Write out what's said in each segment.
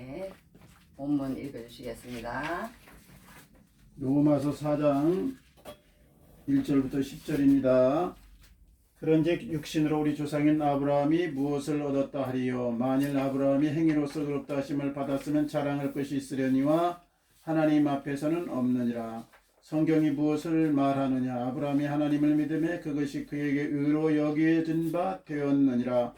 네, 본문 읽어주시겠습니다. 로마서 4장 1절부터 10절입니다. 그런즉 육신으로 우리 조상인 아브라함이 무엇을 얻었다 하리요? 만일 아브라함이 행위로서 의롭다 하심을 받았으면 자랑할 것이 있으려니와 하나님 앞에서는 없느니라. 성경이 무엇을 말하느냐? 아브라함이 하나님을 믿음에 그것이 그에게 의로 여겨진 바 되었느니라.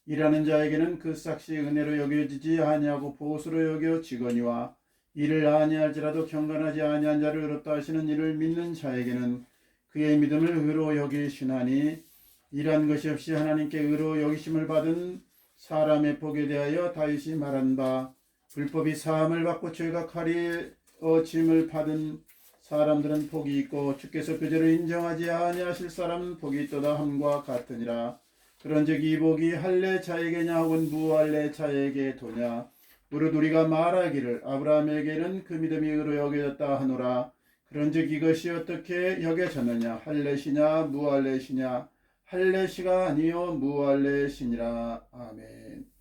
일하는 자에게는 그 삭시 은혜로 여겨지지 아니하고 보수로 여겨지거니와 이를 아니할지라도 경건하지 아니한 자를 의롭다 하시는 이를 믿는 자에게는 그의 믿음을 의로 여기시나니 이러한 것이 없이 하나님께 의로 여기심을 받은 사람의 복에 대하여 다윗이 말한 바 불법이 사함을 받고 죄가 가리어짐을 받은 사람들은 복이 있고 주께서 그대로 인정하지 아니하실 사람은 복이 있도다 함과 같으니라. 그런즉 이 복이 할례 자에게냐 혹은 무할례 자에게 도냐? 무릇 우리가 말하기를 아브라함에게는 그 믿음이 의로 여겨졌다 하노라. 그런즉 이것이 어떻게 여겨졌느냐? 할례시냐 무할례시냐? 할례시가 아니요 무할례시니라. 아멘.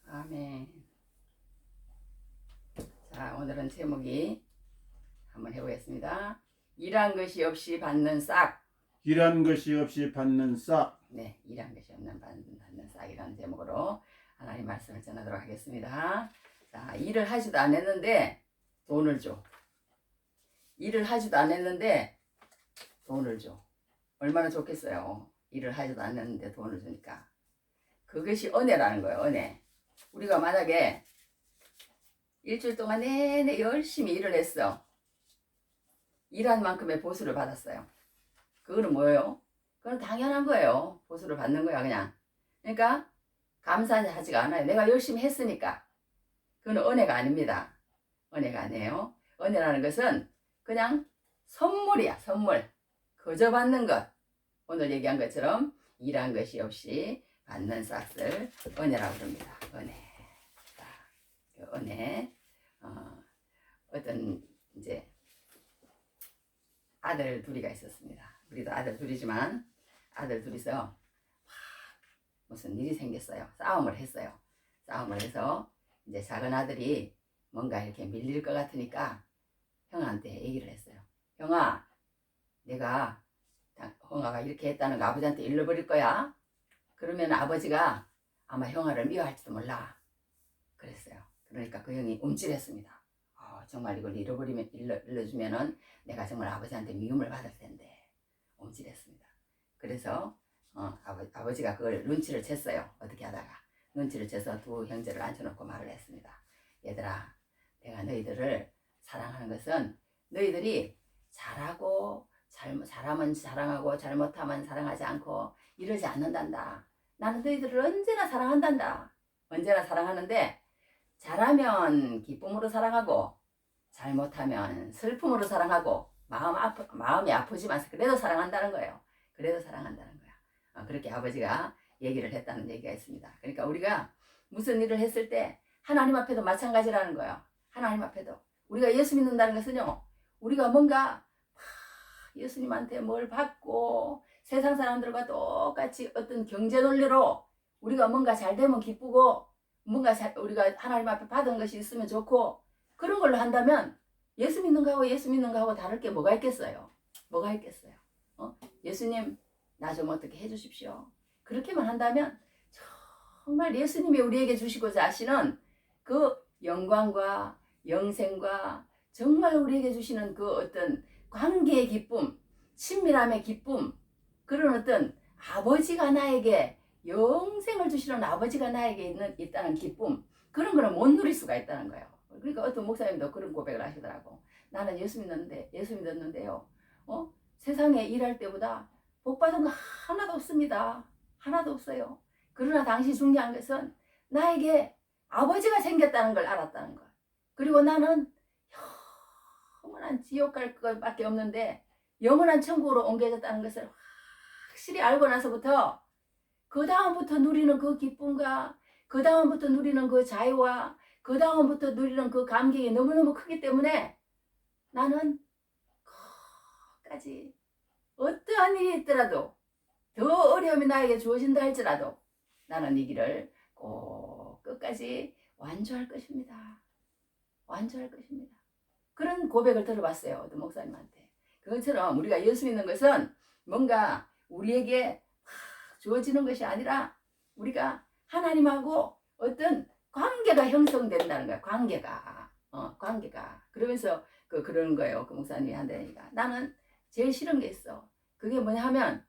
아멘. 자, 오늘은 제목이 한번 해보겠습니다. 일한 것이 없이 받는 싹. 일한 것이 없이 받는 싹. 네, 일한 것이 없는 받는 싹이라는 제목으로 하나님 말씀을 전하도록 하겠습니다. 자, 일을 하지도 않았는데 돈을 줘. 일을 하지도 않았는데 돈을 줘. 얼마나 좋겠어요. 일을 하지도 않았는데 돈을 주니까. 그것이 은혜라는 거예요. 은혜. 우리가 만약에 일주일 동안 내내 열심히 일을 했어. 일한 만큼의 보수를 받았어요. 그거는 뭐예요? 그건 당연한 거예요. 보수를 받는 거야 그냥. 그러니까 감사하지가 않아요. 내가 열심히 했으니까. 그건 은혜가 아닙니다. 은혜가 아니에요. 은혜라는 것은 그냥 선물이야. 선물. 거저 받는 것. 오늘 얘기한 것처럼 일한 것이 없이 받는 싹을 은혜라고 부릅니다. 은혜. 자, 그 은혜. 어떤 이제 아들 둘이가 있었습니다. 우리도 아들 둘이지만 아들 둘이서 무슨 일이 생겼어요. 싸움을 했어요. 싸움을 해서 이제 작은 아들이 뭔가 이렇게 밀릴 것 같으니까 형한테 얘기를 했어요. 형아, 내가 형아가 이렇게 했다는 거 아버지한테 일러버릴 거야. 그러면 아버지가 아마 형아를 미워할지도 몰라. 그랬어요. 그러니까 그 형이 움찔했습니다. 정말 이걸 일러주면은 내가 정말 아버지한테 미움을 받을 텐데. 움찔했습니다. 그래서 아버지가 그걸 눈치를 챘어요. 어떻게 하다가 눈치를 채서 두 형제를 앉혀놓고 말을 했습니다. 얘들아, 내가 너희들을 사랑하는 것은 너희들이 잘하고 잘하면 사랑하고 잘못하면 사랑하지 않고 이러지 않는단다. 나는 너희들을 언제나 사랑한단다. 언제나 사랑하는데 잘하면 기쁨으로 사랑하고 잘못하면 슬픔으로 사랑하고 마음이 아프지만 그래도 사랑한다는 거예요. 그래도 사랑한다는 거야. 그렇게 아버지가 얘기를 했다는 얘기가 있습니다. 그러니까 우리가 무슨 일을 했을 때 하나님 앞에도 마찬가지라는 거예요. 하나님 앞에도 우리가 예수 믿는다는 것은요, 우리가 뭔가 예수님한테 뭘 받고 세상 사람들과 똑같이 어떤 경제 논리로 우리가 뭔가 잘 되면 기쁘고 뭔가 우리가 하나님 앞에 받은 것이 있으면 좋고 그런 걸로 한다면 예수 믿는 거하고 다를 게 뭐가 있겠어요? 뭐가 있겠어요? 예수님 나 좀 어떻게 해주십시오. 그렇게만 한다면 정말 예수님이 우리에게 주시고자 하시는 그 영광과 영생과 정말 우리에게 주시는 그 어떤 관계의 기쁨, 친밀함의 기쁨, 그런 어떤 아버지가 나에게 영생을 주시는 아버지가 나에게 있다는 기쁨, 그런 거는 못 누릴 수가 있다는 거예요. 그러니까 어떤 목사님도 그런 고백을 하시더라고. 나는 예수 믿었는데요. 세상에 일할 때보다 복 받은 거 하나도 없습니다. 하나도 없어요. 그러나 당시 중요한 것은 나에게 아버지가 생겼다는 걸 알았다는 것. 그리고 나는 영원한 지옥 갈 것밖에 없는데 영원한 천국으로 옮겨졌다는 것을 확실히 알고 나서부터 그 다음부터 누리는 그 기쁨과 그 다음부터 누리는 그 자유와 그 다음부터 누리는 그 감격이 너무너무 크기 때문에 나는 끝까지 어떠한 일이 있더라도 더 어려움이 나에게 주어진다 할지라도 나는 이 길을 꼭 끝까지 완주할 것입니다. 완주할 것입니다. 그런 고백을 들어봤어요. 어떤 목사님한테. 그것처럼 우리가 예수 믿는 것은 뭔가 우리에게 주어지는 것이 아니라 우리가 하나님하고 어떤 관계가 형성된다는 거야. 관계가. 그러면서 그러는 거예요. 그 목사님이 한다니까. 나는 제일 싫은 게 있어. 그게 뭐냐 하면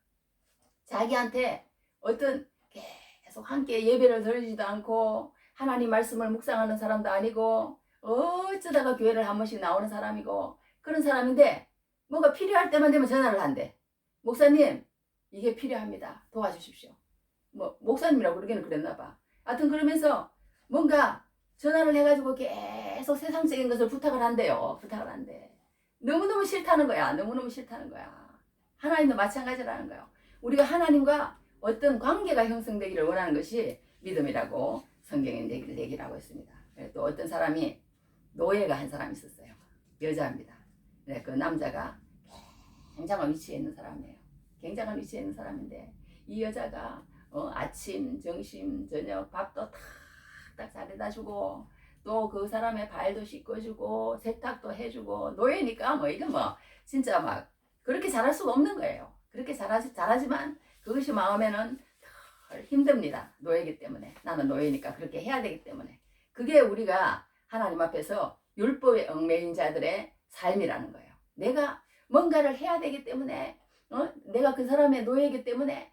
자기한테 어떤 계속 함께 예배를 드리지도 않고 하나님 말씀을 묵상하는 사람도 아니고 어쩌다가 교회를 한 번씩 나오는 사람이고 그런 사람인데 뭔가 필요할 때만 되면 전화를 한대. 목사님 이게 필요합니다. 도와주십시오. 뭐 목사님이라고 그러기는 그랬나 봐. 하여튼 그러면서 뭔가 전화를 해가지고 계속 세상적인 것을 부탁을 한대요. 부탁을 한대. 너무너무 싫다는 거야. 너무너무 싫다는 거야. 하나님도 마찬가지라는 거예요. 우리가 하나님과 어떤 관계가 형성되기를 원하는 것이 믿음이라고 성경에 얘기를 하고 있습니다. 또 어떤 사람이 노예가 한 사람이 있었어요. 여자입니다. 그 남자가 굉장한 위치에 있는 사람이에요. 굉장한 위치에 있는 사람인데 이 여자가 아침, 점심, 저녁 밥도 탁탁 잘해다 주고 또 그 사람의 발도 씻겨주고 세탁도 해주고 노예니까 뭐 이거 뭐 진짜 막 그렇게 잘할 수가 없는 거예요. 그렇게 잘하지만 그것이 마음에는 덜 힘듭니다. 노예이기 때문에. 나는 노예니까 그렇게 해야 되기 때문에. 그게 우리가 하나님 앞에서 율법에 얽매인 자들의 삶이라는 거예요. 내가 뭔가를 해야 되기 때문에 내가 그 사람의 노예이기 때문에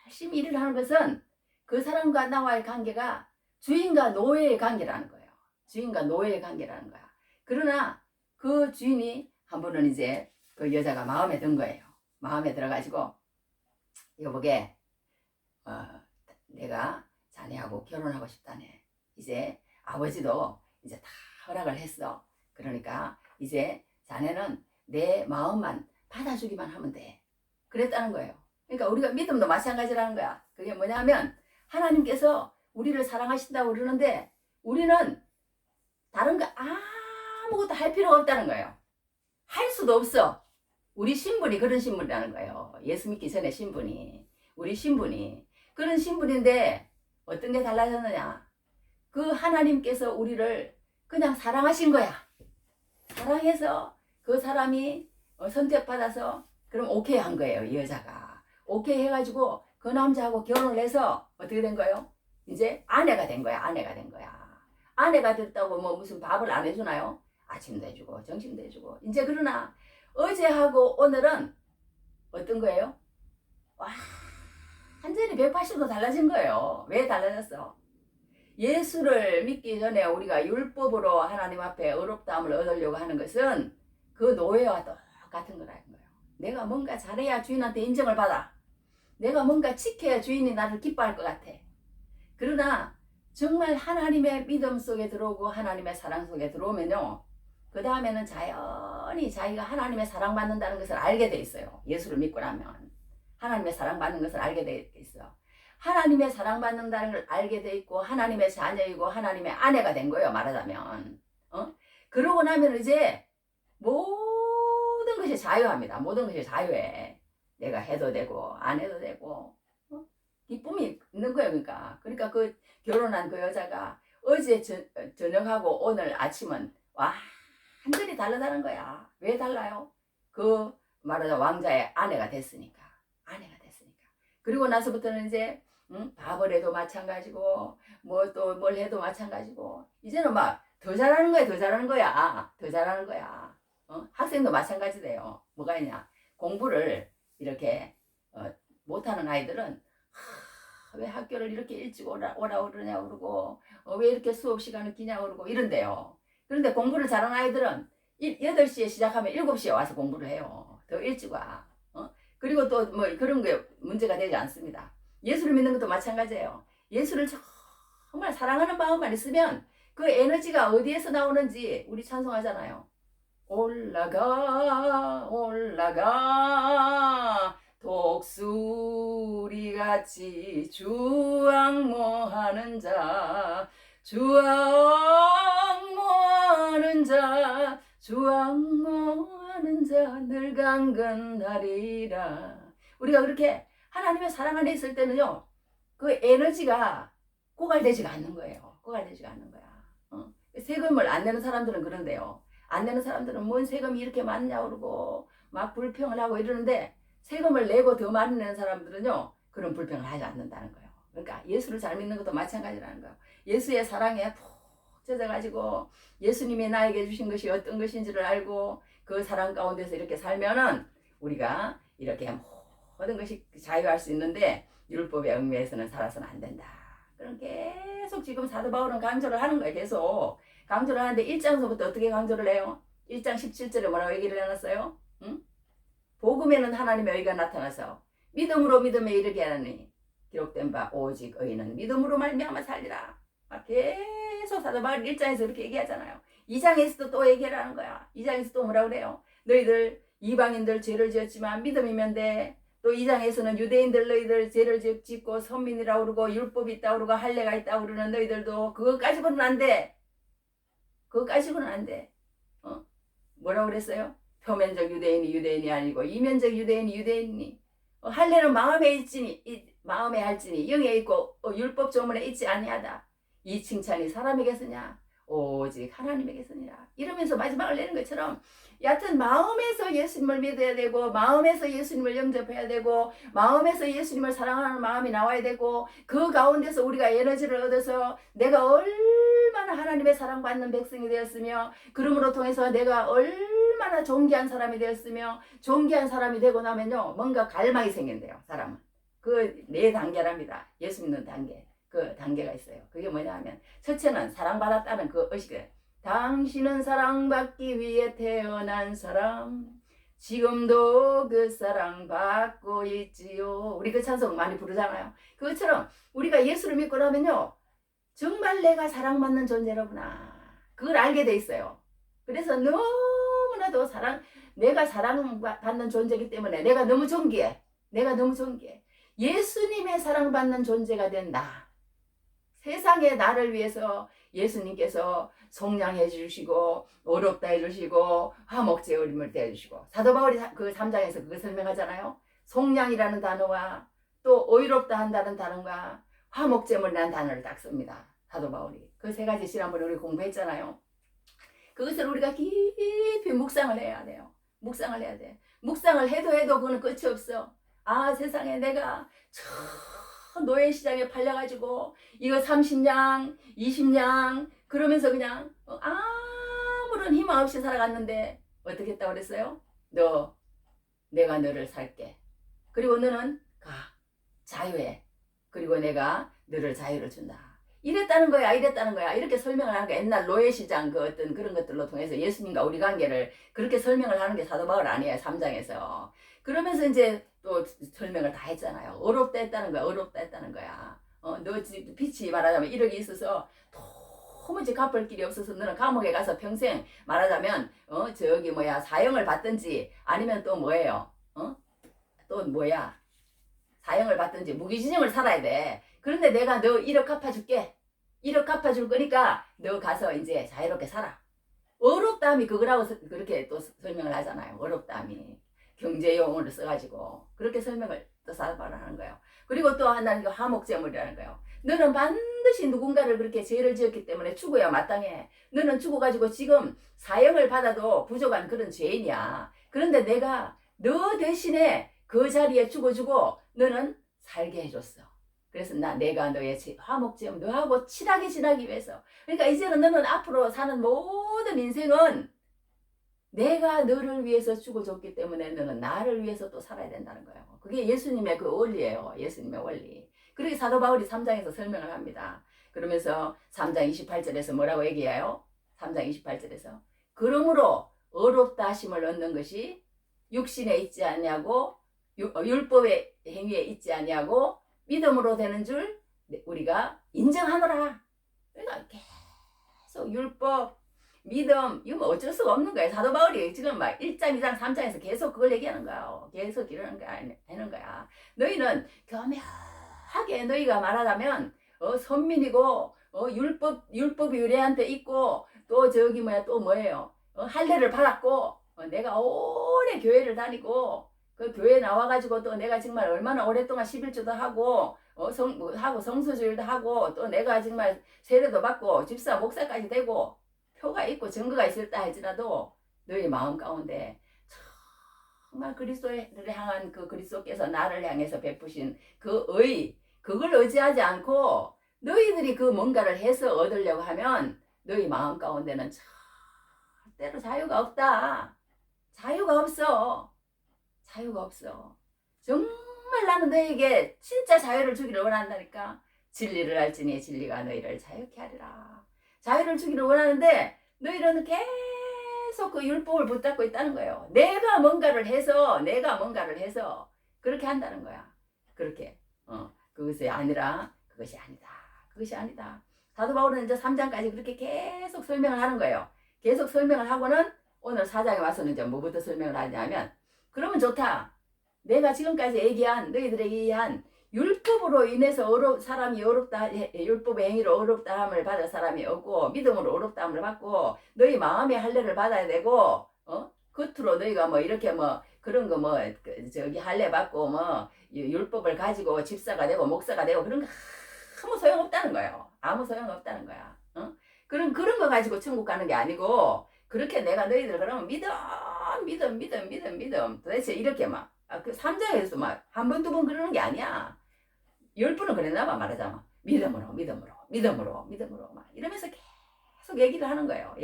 열심히 일을 하는 것은 그 사람과 나와의 관계가 주인과 노예의 관계라는 거예요. 주인과 노예의 관계라는 거야. 그러나 그 주인이 한 번은 이제 그 여자가 마음에 든 거예요. 마음에 들어가지고 여보게 내가 자네하고 결혼하고 싶다네. 이제 아버지도 이제 다 허락을 했어. 그러니까 이제 자네는 내 마음만 받아주기만 하면 돼. 그랬다는 거예요. 그러니까 우리가 믿음도 마찬가지라는 거야. 그게 뭐냐면 하나님께서 우리를 사랑하신다고 그러는데 우리는 다른 거 아무것도 할 필요가 없다는 거예요. 할 수도 없어. 우리 신분이 그런 신분이라는 거예요. 예수 믿기 전에 신분이. 우리 신분이. 그런 신분인데 어떤 게 달라졌느냐. 그 하나님께서 우리를 그냥 사랑하신 거야. 사랑해서 그 사람이 선택받아서 그럼 오케이 한 거예요. 이 여자가. 오케이 해가지고 그 남자하고 결혼을 해서 어떻게 된 거예요? 이제 아내가 된 거야. 아내가 된 거야. 아내가 됐다고 뭐 무슨 밥을 안 해주나요? 아침도 해주고 점심도 해주고. 이제 그러나 어제하고 오늘은 어떤 거예요? 완전히 180도 달라진 거예요. 왜 달라졌어? 예수를 믿기 전에 우리가 율법으로 하나님 앞에 의롭다함을 얻으려고 하는 것은 그 노예와 똑같은 거라는 거예요. 내가 뭔가 잘해야 주인한테 인정을 받아. 내가 뭔가 지켜야 주인이 나를 기뻐할 것 같아. 그러나 정말 하나님의 믿음 속에 들어오고 하나님의 사랑 속에 들어오면요. 그 다음에는 자연히 자기가 하나님의 사랑받는다는 것을 알게 돼 있어요. 예수를 믿고 나면. 하나님의 사랑받는 것을 알게 돼 있어. 하나님의 사랑받는다는 걸 알게 돼 있고 하나님의 자녀이고 하나님의 아내가 된 거예요. 말하자면. 그러고 나면 이제 모든 것이 자유합니다. 모든 것이 자유해. 내가 해도 되고 안 해도 되고 기쁨이 있는 거예요. 그러니까 그 결혼한 그 여자가 어제 저녁하고 오늘 아침은 완전히 다르다는 거야. 왜 달라요? 그 말하자면 왕자의 아내가 됐으니까. 그리고 나서부터는 이제 밥을 해도 마찬가지고 뭐 또 뭘 해도 마찬가지고 이제는 막 더 잘하는 거야. 더 잘하는 거야. 학생도 마찬가지돼요. 뭐가 있냐? 공부를 이렇게 못하는 아이들은 왜 학교를 이렇게 일찍 오라 그러냐고 그러고 왜 이렇게 수업 시간을 기냐고 그러고 이런데요. 그런데 공부를 잘하는 아이들은 8시에 시작하면 7시에 와서 공부를 해요. 더 일찍 와. 그리고 또 뭐 그런 게 문제가 되지 않습니다. 예수를 믿는 것도 마찬가지예요. 예수를 정말 사랑하는 마음만 있으면 그 에너지가 어디에서 나오는지 우리 찬송하잖아요. 올라가 독수리같이 주앙모하는 자 주앙모하는 자 늘 강건하리라. 우리가 그렇게 하나님의 사랑 안에 있을 때는요 그 에너지가 고갈되지가 않는 거예요. 고갈되지가 않는 거야. 세금을 안 내는 사람들은 그런데요. 안 내는 사람들은 뭔 세금이 이렇게 많냐 그러고 막 불평을 하고 이러는데 세금을 내고 더 많이 내는 사람들은요. 그런 불평을 하지 않는다는 거예요. 그러니까 예수를 잘 믿는 것도 마찬가지라는 거예요. 예수의 사랑에 푹 젖어가지고 예수님이 나에게 주신 것이 어떤 것인지를 알고 그 사랑 가운데서 이렇게 살면은 우리가 이렇게 모든 것이 자유할 수 있는데 율법의 얽매에서는 살아서는 안 된다. 그럼 계속 지금 사도 바울은 강조를 하는 거예요. 계속 강조를 하는데 1장서부터 어떻게 강조를 해요? 1장 17절에 뭐라고 얘기를 해놨어요? 응? 복음에는 하나님의 의가 나타나서 믿음으로 믿음에 이르게 하느니 기록된 바 오직 의인은 믿음으로 말미암아 살리라. 막 계속 사도 바울 1장에서 이렇게 얘기하잖아요. 2장에서도 또 얘기를 하는 거야. 2장에서 또 뭐라 그래요? 너희들 이방인들 죄를 지었지만 믿음이면 돼. 또 2장에서는 유대인들 너희들 죄를 짓고 선민이라고 그러고 율법이 있다고 그러고 할례가 있다고 그러는 너희들도 그거 가지고는 안 돼. 그거 가지고는 안 돼. 뭐라고 그랬어요? 표면적 유대인이 유대인이 아니고 이면적 유대인이 유대인이 할례는 마음에 할지니 영에 있고 율법 조문에 있지 아니하다. 이 칭찬이 사람에게서냐? 오직 하나님에게서니라. 이러면서 마지막을 내는 것처럼 여하튼 마음에서 예수님을 믿어야 되고 마음에서 예수님을 영접해야 되고 마음에서 예수님을 사랑하는 마음이 나와야 되고 그 가운데서 우리가 에너지를 얻어서 내가 얼마나 하나님의 사랑받는 백성이 되었으며 그러므로 통해서 내가 얼마나 존귀한 사람이 되었으며 존귀한 사람이 되고 나면요 뭔가 갈망이 생긴대요. 사람은 그 네 단계랍니다. 예수 믿는 단계. 그 단계가 있어요. 그게 뭐냐 하면 첫째는 사랑받았다는 그 의식이에요. 당신은 사랑받기 위해 태어난 사람 지금도 그 사랑받고 있지요. 우리 그 찬송 많이 부르잖아요. 그것처럼 우리가 예수를 믿고 나면요 정말 내가 사랑받는 존재로구나 그걸 알게 돼 있어요. 그래서 너무나도 내가 사랑받는 존재이기 때문에 내가 너무 존귀해. 예수님의 사랑받는 존재가 된 나. 세상에 나를 위해서 예수님께서 속량해 주시고 어렵다 해주시고 화목제물을 대해주시고 사도 바울이 그 3장에서 그거 설명하잖아요. 속량이라는 단어와 또 의롭다 한다는 단어가 화목제물이라는 단어를 딱 씁니다. 사도 바울이 그 세 가지 지난번에 우리 공부했잖아요. 그것을 우리가 깊이 묵상을 해야 돼요. 묵상을 해야 돼. 묵상을 해도 그거는 끝이 없어. 아 세상에 내가 노예 시장에 팔려가지고 이거 30냥 20냥 그러면서 그냥 아무런 희망 없이 살아갔는데 어떻게 했다고 그랬어요? 내가 너를 살게. 그리고 너는 가 자유해. 그리고 내가 너를 자유를 준다. 이랬다는 거야. 이렇게 설명을 하는 거야. 옛날 노예 시장 그 어떤 그런 것들로 통해서 예수님과 우리 관계를 그렇게 설명을 하는 게 사도 바울 아니에요. 3장에서. 그러면서 이제 또 설명을 다 했잖아요. 어렵다 했다는 거야. 너 빛이 말하자면 1억이 있어서 도무지 갚을 길이 없어서 너는 감옥에 가서 평생 말하자면 사형을 받든지 아니면 또 뭐예요? 사형을 받든지 무기징역을 살아야 돼. 그런데 내가 너 1억 갚아줄게. 1억 갚아줄 거니까 너 가서 이제 자유롭게 살아. 어렵다함이 그거라고 그렇게 또 설명을 하잖아요. 어렵다함이. 경제 용어를 써가지고 그렇게 설명을 또 하는 거예요. 그리고 또 하나는 화목제물이라는 거예요. 너는 반드시 누군가를 그렇게 죄를 지었기 때문에 죽어야 마땅해. 너는 죽어가지고 지금 사형을 받아도 부족한 그런 죄인이야. 그런데 내가 너 대신에 그 자리에 죽어주고 너는 살게 해줬어. 그래서 내가 너의 화목제물 너하고 친하게 지나기 위해서. 그러니까 이제는 너는 앞으로 사는 모든 인생은 내가 너를 위해서 죽어줬기 때문에 너는 나를 위해서 또 살아야 된다는 거예요. 그게 예수님의 그 원리예요. 예수님의 원리. 그렇게 사도 바울이 3장에서 설명을 합니다. 그러면서 3장 28절에서 뭐라고 얘기해요? 3장 28절에서 그러므로 어렵다 하심을 얻는 것이 육신에 있지 아니하고 율법의 행위에 있지 아니하고 믿음으로 되는 줄 우리가 인정하노라. 그러니까 계속 율법 믿음 이거 어쩔 수가 없는 거예요. 사도 바울이 지금 막 1장 2장 3장에서 계속 그걸 얘기하는 거예요. 계속 이러는 거야 하는 거야. 너희는 교묘하게 너희가 말하자면 선민이고 율법이 우리한테 있고 또 또 뭐예요? 할례를 받았고 내가 오래 교회를 다니고 그 교회 나와가지고 또 내가 정말 얼마나 오랫동안 11조도 하고 하고 성서주일도 하고 또 내가 정말 세례도 받고 집사 목사까지 되고 표가 있고 증거가 있었다 할지라도 너희 마음 가운데 정말 그리스도를 향한 그 그리스도께서 나를 향해서 베푸신 그 그걸 의지하지 않고 너희들이 그 뭔가를 해서 얻으려고 하면 너희 마음 가운데는 절대로 자유가 없다. 자유가 없어. 자유가 없어. 정말 나는 너에게 진짜 자유를 주기를 원한다니까. 진리를 알지니 진리가 너희를 자유케 하리라. 자유를 주기를 원하는데 너희는 계속 그 율법을 붙잡고 있다는 거예요. 내가 뭔가를 해서 그렇게 한다는 거야. 그렇게 그것이 아니라 그것이 아니다. 사도 바울은 이제 3장까지 그렇게 계속 설명을 하는 거예요. 계속 설명을 하고는 오늘 4장에 와서는 이제 뭐부터 설명을 하냐면, 그러면 좋다. 내가 지금까지 얘기한 너희들에게 얘기한 율법으로 인해서 사람이 어렵다, 율법의 행위로 어렵다함을 받을 사람이 없고 믿음으로 어렵다함을 받고 너희 마음의 할례를 받아야 되고 겉으로 너희가 뭐 이렇게 뭐 그런 거 뭐 저기 할례 받고 뭐 율법을 가지고 집사가 되고 목사가 되고 그런 거 아무 소용없다는 거예요. 아무 소용없다는 거야. 그런 거 가지고 천국 가는 게 아니고, 그렇게 내가 너희들 그러면 믿음 도대체 이렇게 막 그 3장에서 막 한 번 두 번 그러는 게 아니야. 10번은 그랬나 봐. 말하자면 믿음으로 막 이러면서 계속 얘기를 하는 거예요.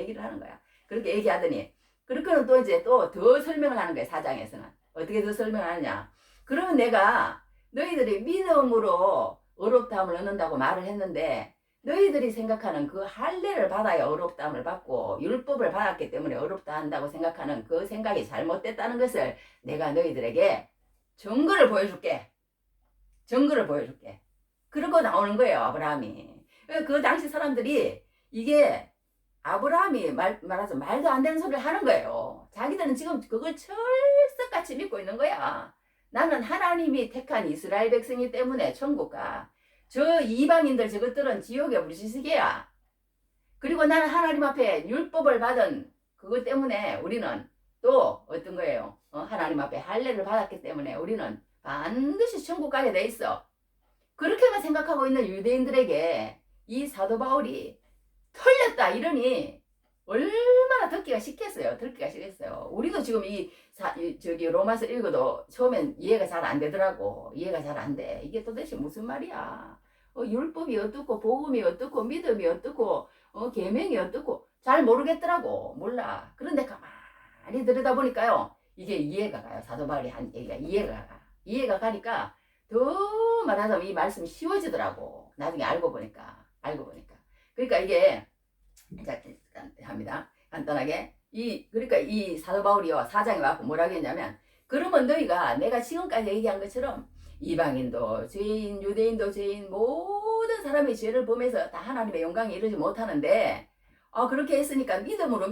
그렇게 얘기하더니 그렇게는 또 이제 또 더 설명을 하는 거예요. 4장에서는 어떻게 더 설명을 하느냐. 그러면 내가 너희들이 믿음으로 어렵다함을 얻는다고 말을 했는데, 너희들이 생각하는 그 할례를 받아야 어렵다함을 받고 율법을 받았기 때문에 어렵다 한다고 생각하는 그 생각이 잘못됐다는 것을 내가 너희들에게 증거를 보여줄게. 그러고 나오는 거예요. 아브라함이. 그 당시 사람들이 이게 아브라함이 말하자면 말도 안 되는 소리를 하는 거예요. 자기들은 지금 그걸 철석같이 믿고 있는 거야. 나는 하나님이 택한 이스라엘 백성이기 때문에 천국 가. 저 이방인들 저것들은 지옥에 불시시개야. 그리고 나는 하나님 앞에 율법을 받은 그것 때문에 우리는 또 어떤 거예요? 하나님 앞에 할례를 받았기 때문에 우리는 반드시 천국 가게 돼 있어. 그렇게만 생각하고 있는 유대인들에게 이 사도 바울이 틀렸다 이러니 얼마나 듣기가 싫겠어요. 우리도 지금 저기 로마서 읽어도 처음엔 이해가 잘 안 되더라고. 이해가 잘 안 돼. 이게 도대체 무슨 말이야? 율법이 어떻고 복음이 어떻고 믿음이 어떻고 계명이 어떻고 잘 모르겠더라고. 몰라. 그런데 가만히 들여다보니까요, 이게 이해가 가요. 사도 바울이 한 얘기가 이해가 가니까 더 말하자면 이 말씀이 쉬워지더라고. 나중에 알고 보니까. 그러니까 이게 합니다. 간단하게 그러니까 이 사도 바울이요 4장에 와서 뭐라고 했냐면, 그러면 너희가 내가 지금까지 얘기한 것처럼 이방인도 죄인, 유대인도 죄인, 모든 사람이 죄를 범해서 다 하나님의 영광에 이르지 못하는데, 그렇게 했으니까 믿음으로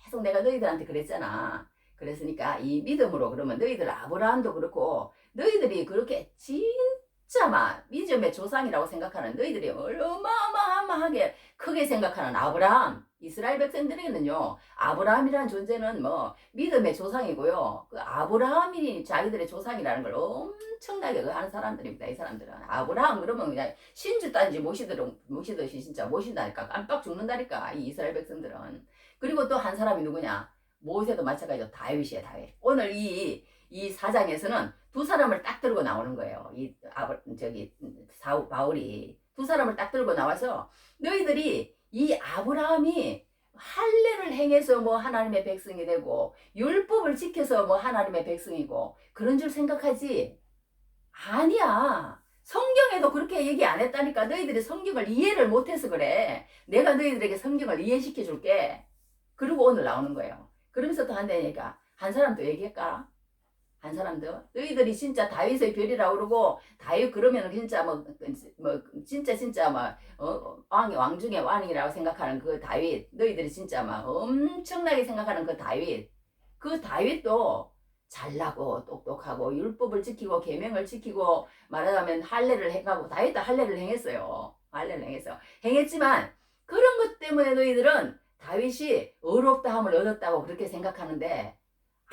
계속 내가 너희들한테 그랬잖아. 그랬으니까 이 믿음으로 그러면 너희들 아브라함도 그렇고 너희들이 그렇게 진짜 막 믿음의 조상이라고 생각하는 너희들이 어마어마하게 크게 생각하는 아브라함, 이스라엘 백성들에게는요, 아브라함이라는 존재는 뭐 믿음의 조상이고요. 그 아브라함이 자기들의 조상이라는 걸 엄청나게 하는 사람들입니다. 이 사람들은 아브라함 그러면 그냥 신주 딴지 모시듯이 진짜 모신다니까. 깜빡 죽는다니까 이 이스라엘 백성들은. 그리고 또 한 사람이 누구냐? 모세도 마찬가지로 다윗이에요. 다윗. 오늘 이 4장에서는 두 사람을 딱 들고 나오는 거예요. 바울이 두 사람을 딱 들고 나와서 너희들이 이 아브라함이 할례를 행해서 뭐 하나님의 백성이 되고 율법을 지켜서 뭐 하나님의 백성이고 그런 줄 생각하지? 아니야. 성경에도 그렇게 얘기 안 했다니까. 너희들이 성경을 이해를 못해서 그래. 내가 너희들에게 성경을 이해시켜 줄게. 그리고 오늘 나오는 거예요. 그러면서 또 한다니까. 한 사람 더 얘기할까? 한 사람도 너희들이 진짜 다윗의 별이라고 그러고, 다윗 그러면 진짜 진짜 왕 중에 왕이라고 생각하는 그 다윗, 너희들이 진짜 막 엄청나게 생각하는 그 다윗도 잘나고 똑똑하고 율법을 지키고 계명을 지키고 말하자면 할례를 행하고, 다윗도 할례를 행했어요. 행했지만 그런 것 때문에 너희들은 다윗이 어렵다함을 얻었다고 그렇게 생각하는데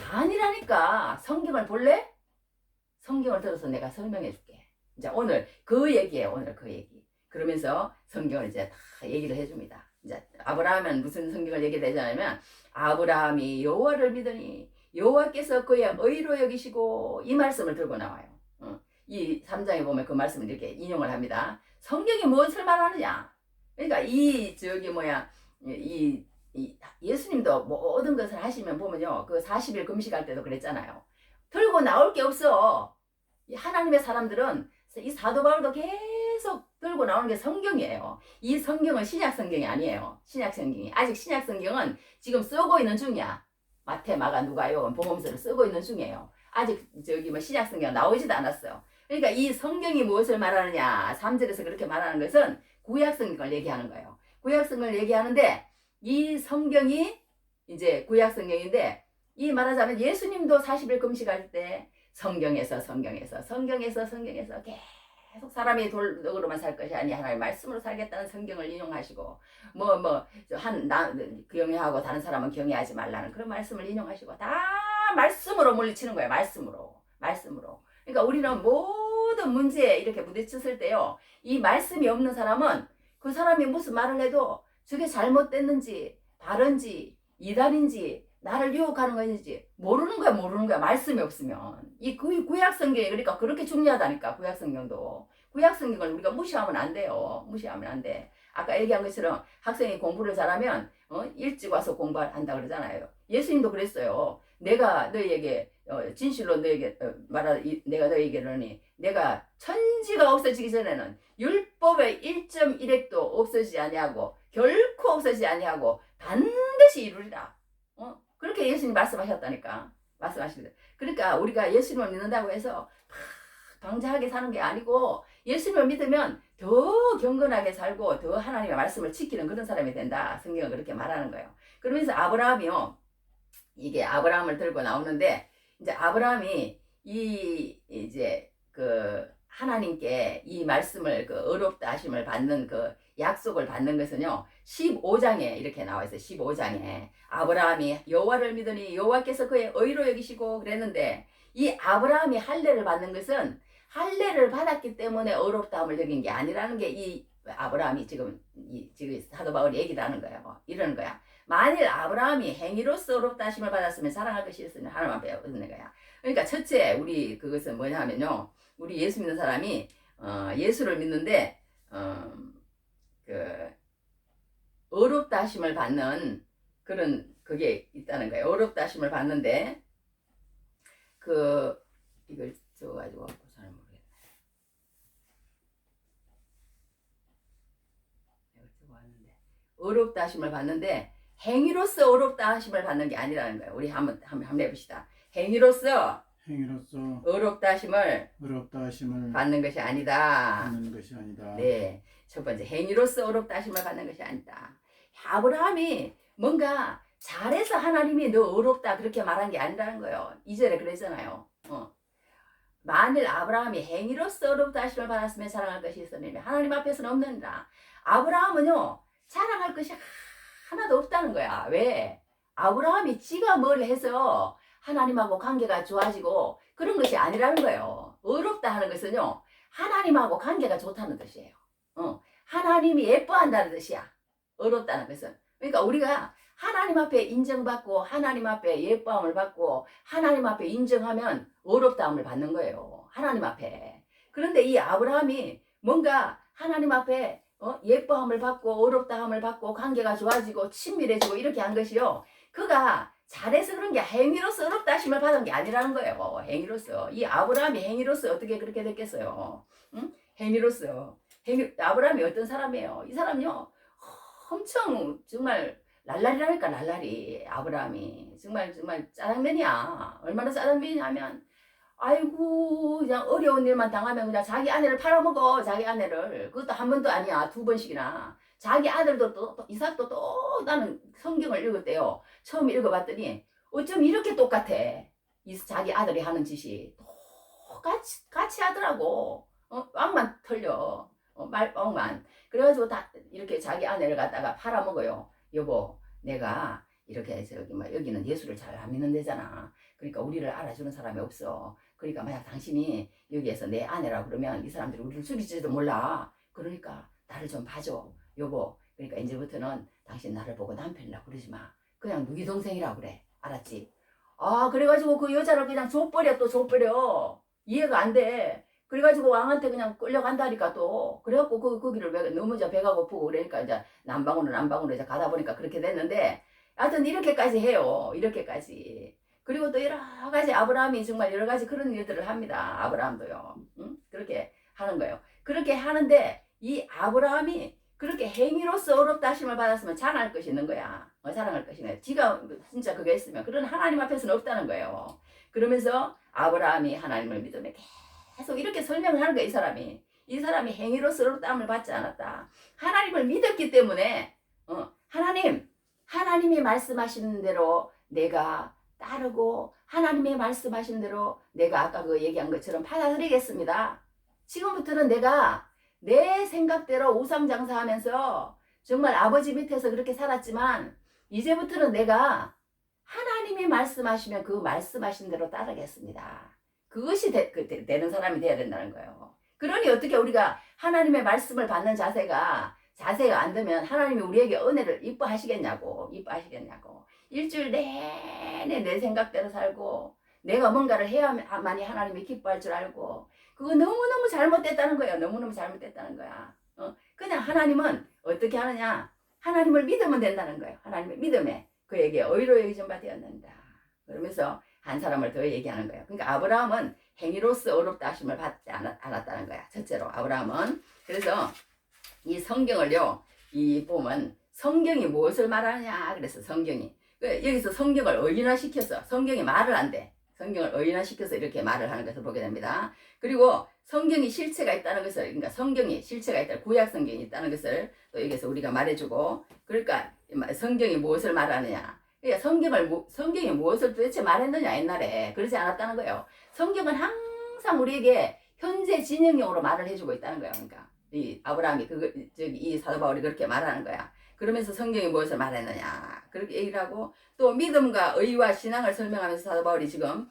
아니라니까. 성경을 볼래? 성경을 들어서 내가 설명해 줄게. 이제 오늘 그 얘기예요. 오늘 그 얘기. 그러면서 성경을 이제 다 얘기를 해줍니다. 이제 아브라함은 무슨 성경을 얘기를 하냐면 아브라함이 여호와를 믿으니 여호와께서 그의 의로 여기시고 이 말씀을 들고 나와요. 이 3장에 보면 그 말씀을 이렇게 인용을 합니다. 성경이 무엇을 말하느냐? 그러니까 이 예수님도 모든 것을 하시면 보면요. 그 40일 금식할 때도 그랬잖아요. 들고 나올 게 없어. 이 하나님의 사람들은 이 사도 바울도 계속 들고 나오는 게 성경이에요. 이 성경은 신약 성경이 아니에요. 신약 성경이. 아직 신약 성경은 지금 쓰고 있는 중이야. 마태, 마가, 누가, 요한, 복음서를 쓰고 있는 중이에요. 아직 신약 성경 나오지도 않았어요. 그러니까 이 성경이 무엇을 말하느냐. 3절에서 그렇게 말하는 것은 구약 성경을 얘기하는 거예요. 구약 성경을 얘기하는데 이 성경이 이제 구약 성경인데 이 말하자면 예수님도 40일 금식할 때 성경에서 계속 사람이 돌력으로만 살 것이 아니 하나님의 말씀으로 살겠다는 성경을 인용하시고 경외하고 다른 사람은 경외하지 말라는 그런 말씀을 인용하시고 다 말씀으로 물리치는 거예요. 말씀으로. 그러니까 우리는 모든 문제에 이렇게 부딪혔을 때요. 이 말씀이 없는 사람은 그 사람이 무슨 말을 해도 저게 잘못됐는지 바른지 이단인지 나를 유혹하는 것인지 모르는 거야. 말씀이 없으면. 이 구약 성경이 그러니까 그렇게 중요하다니까. 구약 성경도. 구약 성경을 우리가 무시하면 안 돼요. 무시하면 안 돼. 아까 얘기한 것처럼 학생이 공부를 잘하면 일찍 와서 공부한다 그러잖아요. 예수님도 그랬어요. 내가 너희에게 진실로 너희에게 내가 너희에게 이르니 내가 천지가 없어지기 전에는 율법의 1.1획도 없어지지 아니하고 결코 없어지지 아니하고 반드시 이루리라. 그렇게 예수님 말씀하셨다니까. 말씀하시는데. 그러니까 우리가 예수님을 믿는다고 해서 방자하게 사는 게 아니고 예수님을 믿으면 더 경건하게 살고 더 하나님의 말씀을 지키는 그런 사람이 된다. 성경은 그렇게 말하는 거예요. 그러면서 아브라함이요. 이게 아브라함을 들고 나오는데 이제 아브라함이 이제 그 하나님께 이 말씀을 그 어렵다 하심을 받는 그 약속을 받는 것은요 15장에 이렇게 나와 있어요. 15장에 아브라함이 여호와를 믿으니 여호와께서 그의 의로 여기시고 그랬는데 이 아브라함이 할례를 받는 것은 할례를 받았기 때문에 어렵다함을 여긴 게 아니라는 게 이 아브라함이 지금 사도 바울이 얘기를 하는 거예요. 이러는 거야. 만일 아브라함이 행위로서 어렵다 하심을 받았으면 자랑할 것이 있으면 하나님 앞에 얻는 거야. 그러니까 첫째 우리 그것은 뭐냐 하면요. 우리 예수 믿는 사람이 예수를 믿는데 그 어렵다 하심을 받는 그런 그게 있다는 거예요. 어렵다 하심을 받는데 이걸 써가지고 잘 모르겠네. 내가 써봤는데 어렵다 하심을 받는데 행위로서 어렵다 하심을 받는 게 아니라는 거예요. 우리 한번 해봅시다. 행위로서 어렵다 하심을 받는 것이 아니다. 네, 첫 번째 행위로서 어렵다 하심을 받는 것이 아니다. 아브라함이 뭔가 잘해서 하나님이 너 어렵다 그렇게 말한 게 아니라는 거예요. 2절에 그랬잖아요. 만일 아브라함이 행위로서 어렵다 하심을 받았으면 자랑할 것이 있었는데 하나님 앞에서는 없느니라. 아브라함은요 자랑할 것이 하나도 없다는 거야. 왜? 아브라함이 지가 뭘 해서 하나님하고 관계가 좋아지고 그런 것이 아니라는 거예요. 어렵다 하는 것은요 하나님하고 관계가 좋다는 뜻이에요. 하나님이 예뻐한다는 뜻이야. 어렵다는 것은. 그러니까 우리가 하나님 앞에 인정받고 하나님 앞에 예뻐함을 받고 하나님 앞에 인정하면 어렵다함을 받는 거예요. 하나님 앞에. 그런데 이 아브라함이 뭔가 하나님 앞에 예뻐함을 받고 어렵다함을 받고 관계가 좋아지고 친밀해지고 이렇게 한 것이요. 그가 잘해서 그런 게 행위로서 어렵다 하심을 받은 게 아니라는 거예요. 행위로서. 이 아브라함이 행위로서 어떻게 그렇게 됐겠어요. 응? 행위로서. 아브라함이 어떤 사람이에요? 이 사람요. 엄청 정말 날라리라니까 날라리. 아브라함이. 정말 짜장면이야. 얼마나 짜장면이냐면 아이고 그냥 어려운 일만 당하면 그냥 자기 아내를 팔아먹어. 자기 아내를. 그것도 한 번도 아니야. 2번씩이나. 자기 아들도 또 이삭도 또 나는 성경을 읽었대요. 처음 읽어봤더니 어쩜 이렇게 똑같아. 자기 아들이 하는 짓이 똑같이 하더라고. 왕만 틀려. 왕만. 그래가지고 다 이렇게 자기 아내를 갖다가 팔아먹어요. 여보 내가 이렇게 여기는 예수를 잘 안 믿는 데잖아. 그러니까 우리를 알아주는 사람이 없어. 그러니까 만약 당신이 여기에서 내 아내라고 그러면 이 사람들이 우리를 죽일지도 몰라. 그러니까 나를 좀 봐줘 여보. 그러니까 이제부터는 당신 나를 보고 남편이라고 그러지 마. 그냥 누이 동생이라고 그래. 알았지? 아 그래가지고 그 여자를 그냥 줘버려. 또 줘버려. 이해가 안 돼. 그래가지고 왕한테 그냥 끌려간다니까 또. 그래갖고 거기를 너무 이제 배가 고프고 그러니까 이제 남방으로 이제 가다 보니까 그렇게 됐는데 하여튼 이렇게까지 해요. 이렇게까지. 그리고 또 여러 가지 아브라함이 정말 여러 가지 그런 일들을 합니다. 아브라함도요. 응? 그렇게 하는 거예요. 그렇게 하는데 이 아브라함이 그렇게 행위로서 어렵다 하심을 받았으면 자랑할 것이 있는 거야. 자랑할 것이 있는 거야. 지가 진짜 그게 있으면 그런 하나님 앞에서는 없다는 거예요. 그러면서 아브라함이 하나님을 믿으며 계속 이렇게 설명을 하는 거야. 이 사람이 행위로서 어렵다함을 받지 않았다. 하나님을 믿었기 때문에 하나님이 말씀하시는 대로 내가 따르고 하나님이 말씀하신 대로 내가 아까 그 얘기한 것처럼 받아들이겠습니다. 지금부터는 내가 내 생각대로 우상장사하면서 정말 아버지 밑에서 그렇게 살았지만 이제부터는 내가 하나님이 말씀하시면 그 말씀하신 대로 따르겠습니다. 그것이 되는 사람이 돼야 된다는 거예요. 그러니 어떻게 우리가 하나님의 말씀을 받는 자세가 안 되면 하나님이 우리에게 은혜를 이뻐하시겠냐고. 일주일 내내 내 생각대로 살고 내가 뭔가를 해야만이 하나님이 기뻐할 줄 알고 그거 너무너무 잘못됐다는 거예요. 너무너무 잘못됐다는 거야. 그냥 하나님은 어떻게 하느냐. 하나님을 믿으면 된다는 거예요. 하나님을 믿음에 그에게 의로 여기진 바 되었는다. 그러면서 한 사람을 더 얘기하는 거예요. 그러니까 아브라함은 행위로서 어렵다 하심을 받지 않았다는 거야. 첫째로 아브라함은. 그래서 이 성경을요. 이 보면 성경이 무엇을 말하느냐. 그래서 성경이 여기서 성경을 의인화시켜서 성경이 말을 안 돼. 성경을 의인화시켜서 이렇게 말을 하는 것을 보게 됩니다. 그리고 성경이 실체가 있다는 것을, 그러니까 성경이 실체가 있다, 구약 성경이 있다는 것을 또 여기서 우리가 말해주고, 그러니까 성경이 무엇을 말하느냐. 그러니까 성경이 무엇을 도대체 말했느냐, 옛날에. 그러지 않았다는 거예요. 성경은 항상 우리에게 현재 진행형으로 말을 해주고 있다는 거예요. 그러니까 이 아브라함이 이 사도 바울이 그렇게 말하는 거야. 그러면서 성경이 무엇을 말했느냐 그렇게 얘기를 하고 또 믿음과 의와 신앙을 설명하면서 사도 바울이 지금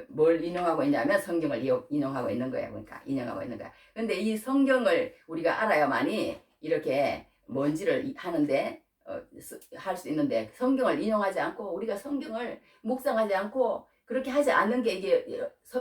뭘 인용하고 있냐면 성경을 인용하고 있는 거예요. 그러니까 인용하고 있는 거야. 근데 이 성경을 우리가 알아야만이 이렇게 뭔지를 하는데 할 수 있는데 성경을 인용하지 않고 우리가 성경을 묵상하지 않고 그렇게 하지 않는 게 이게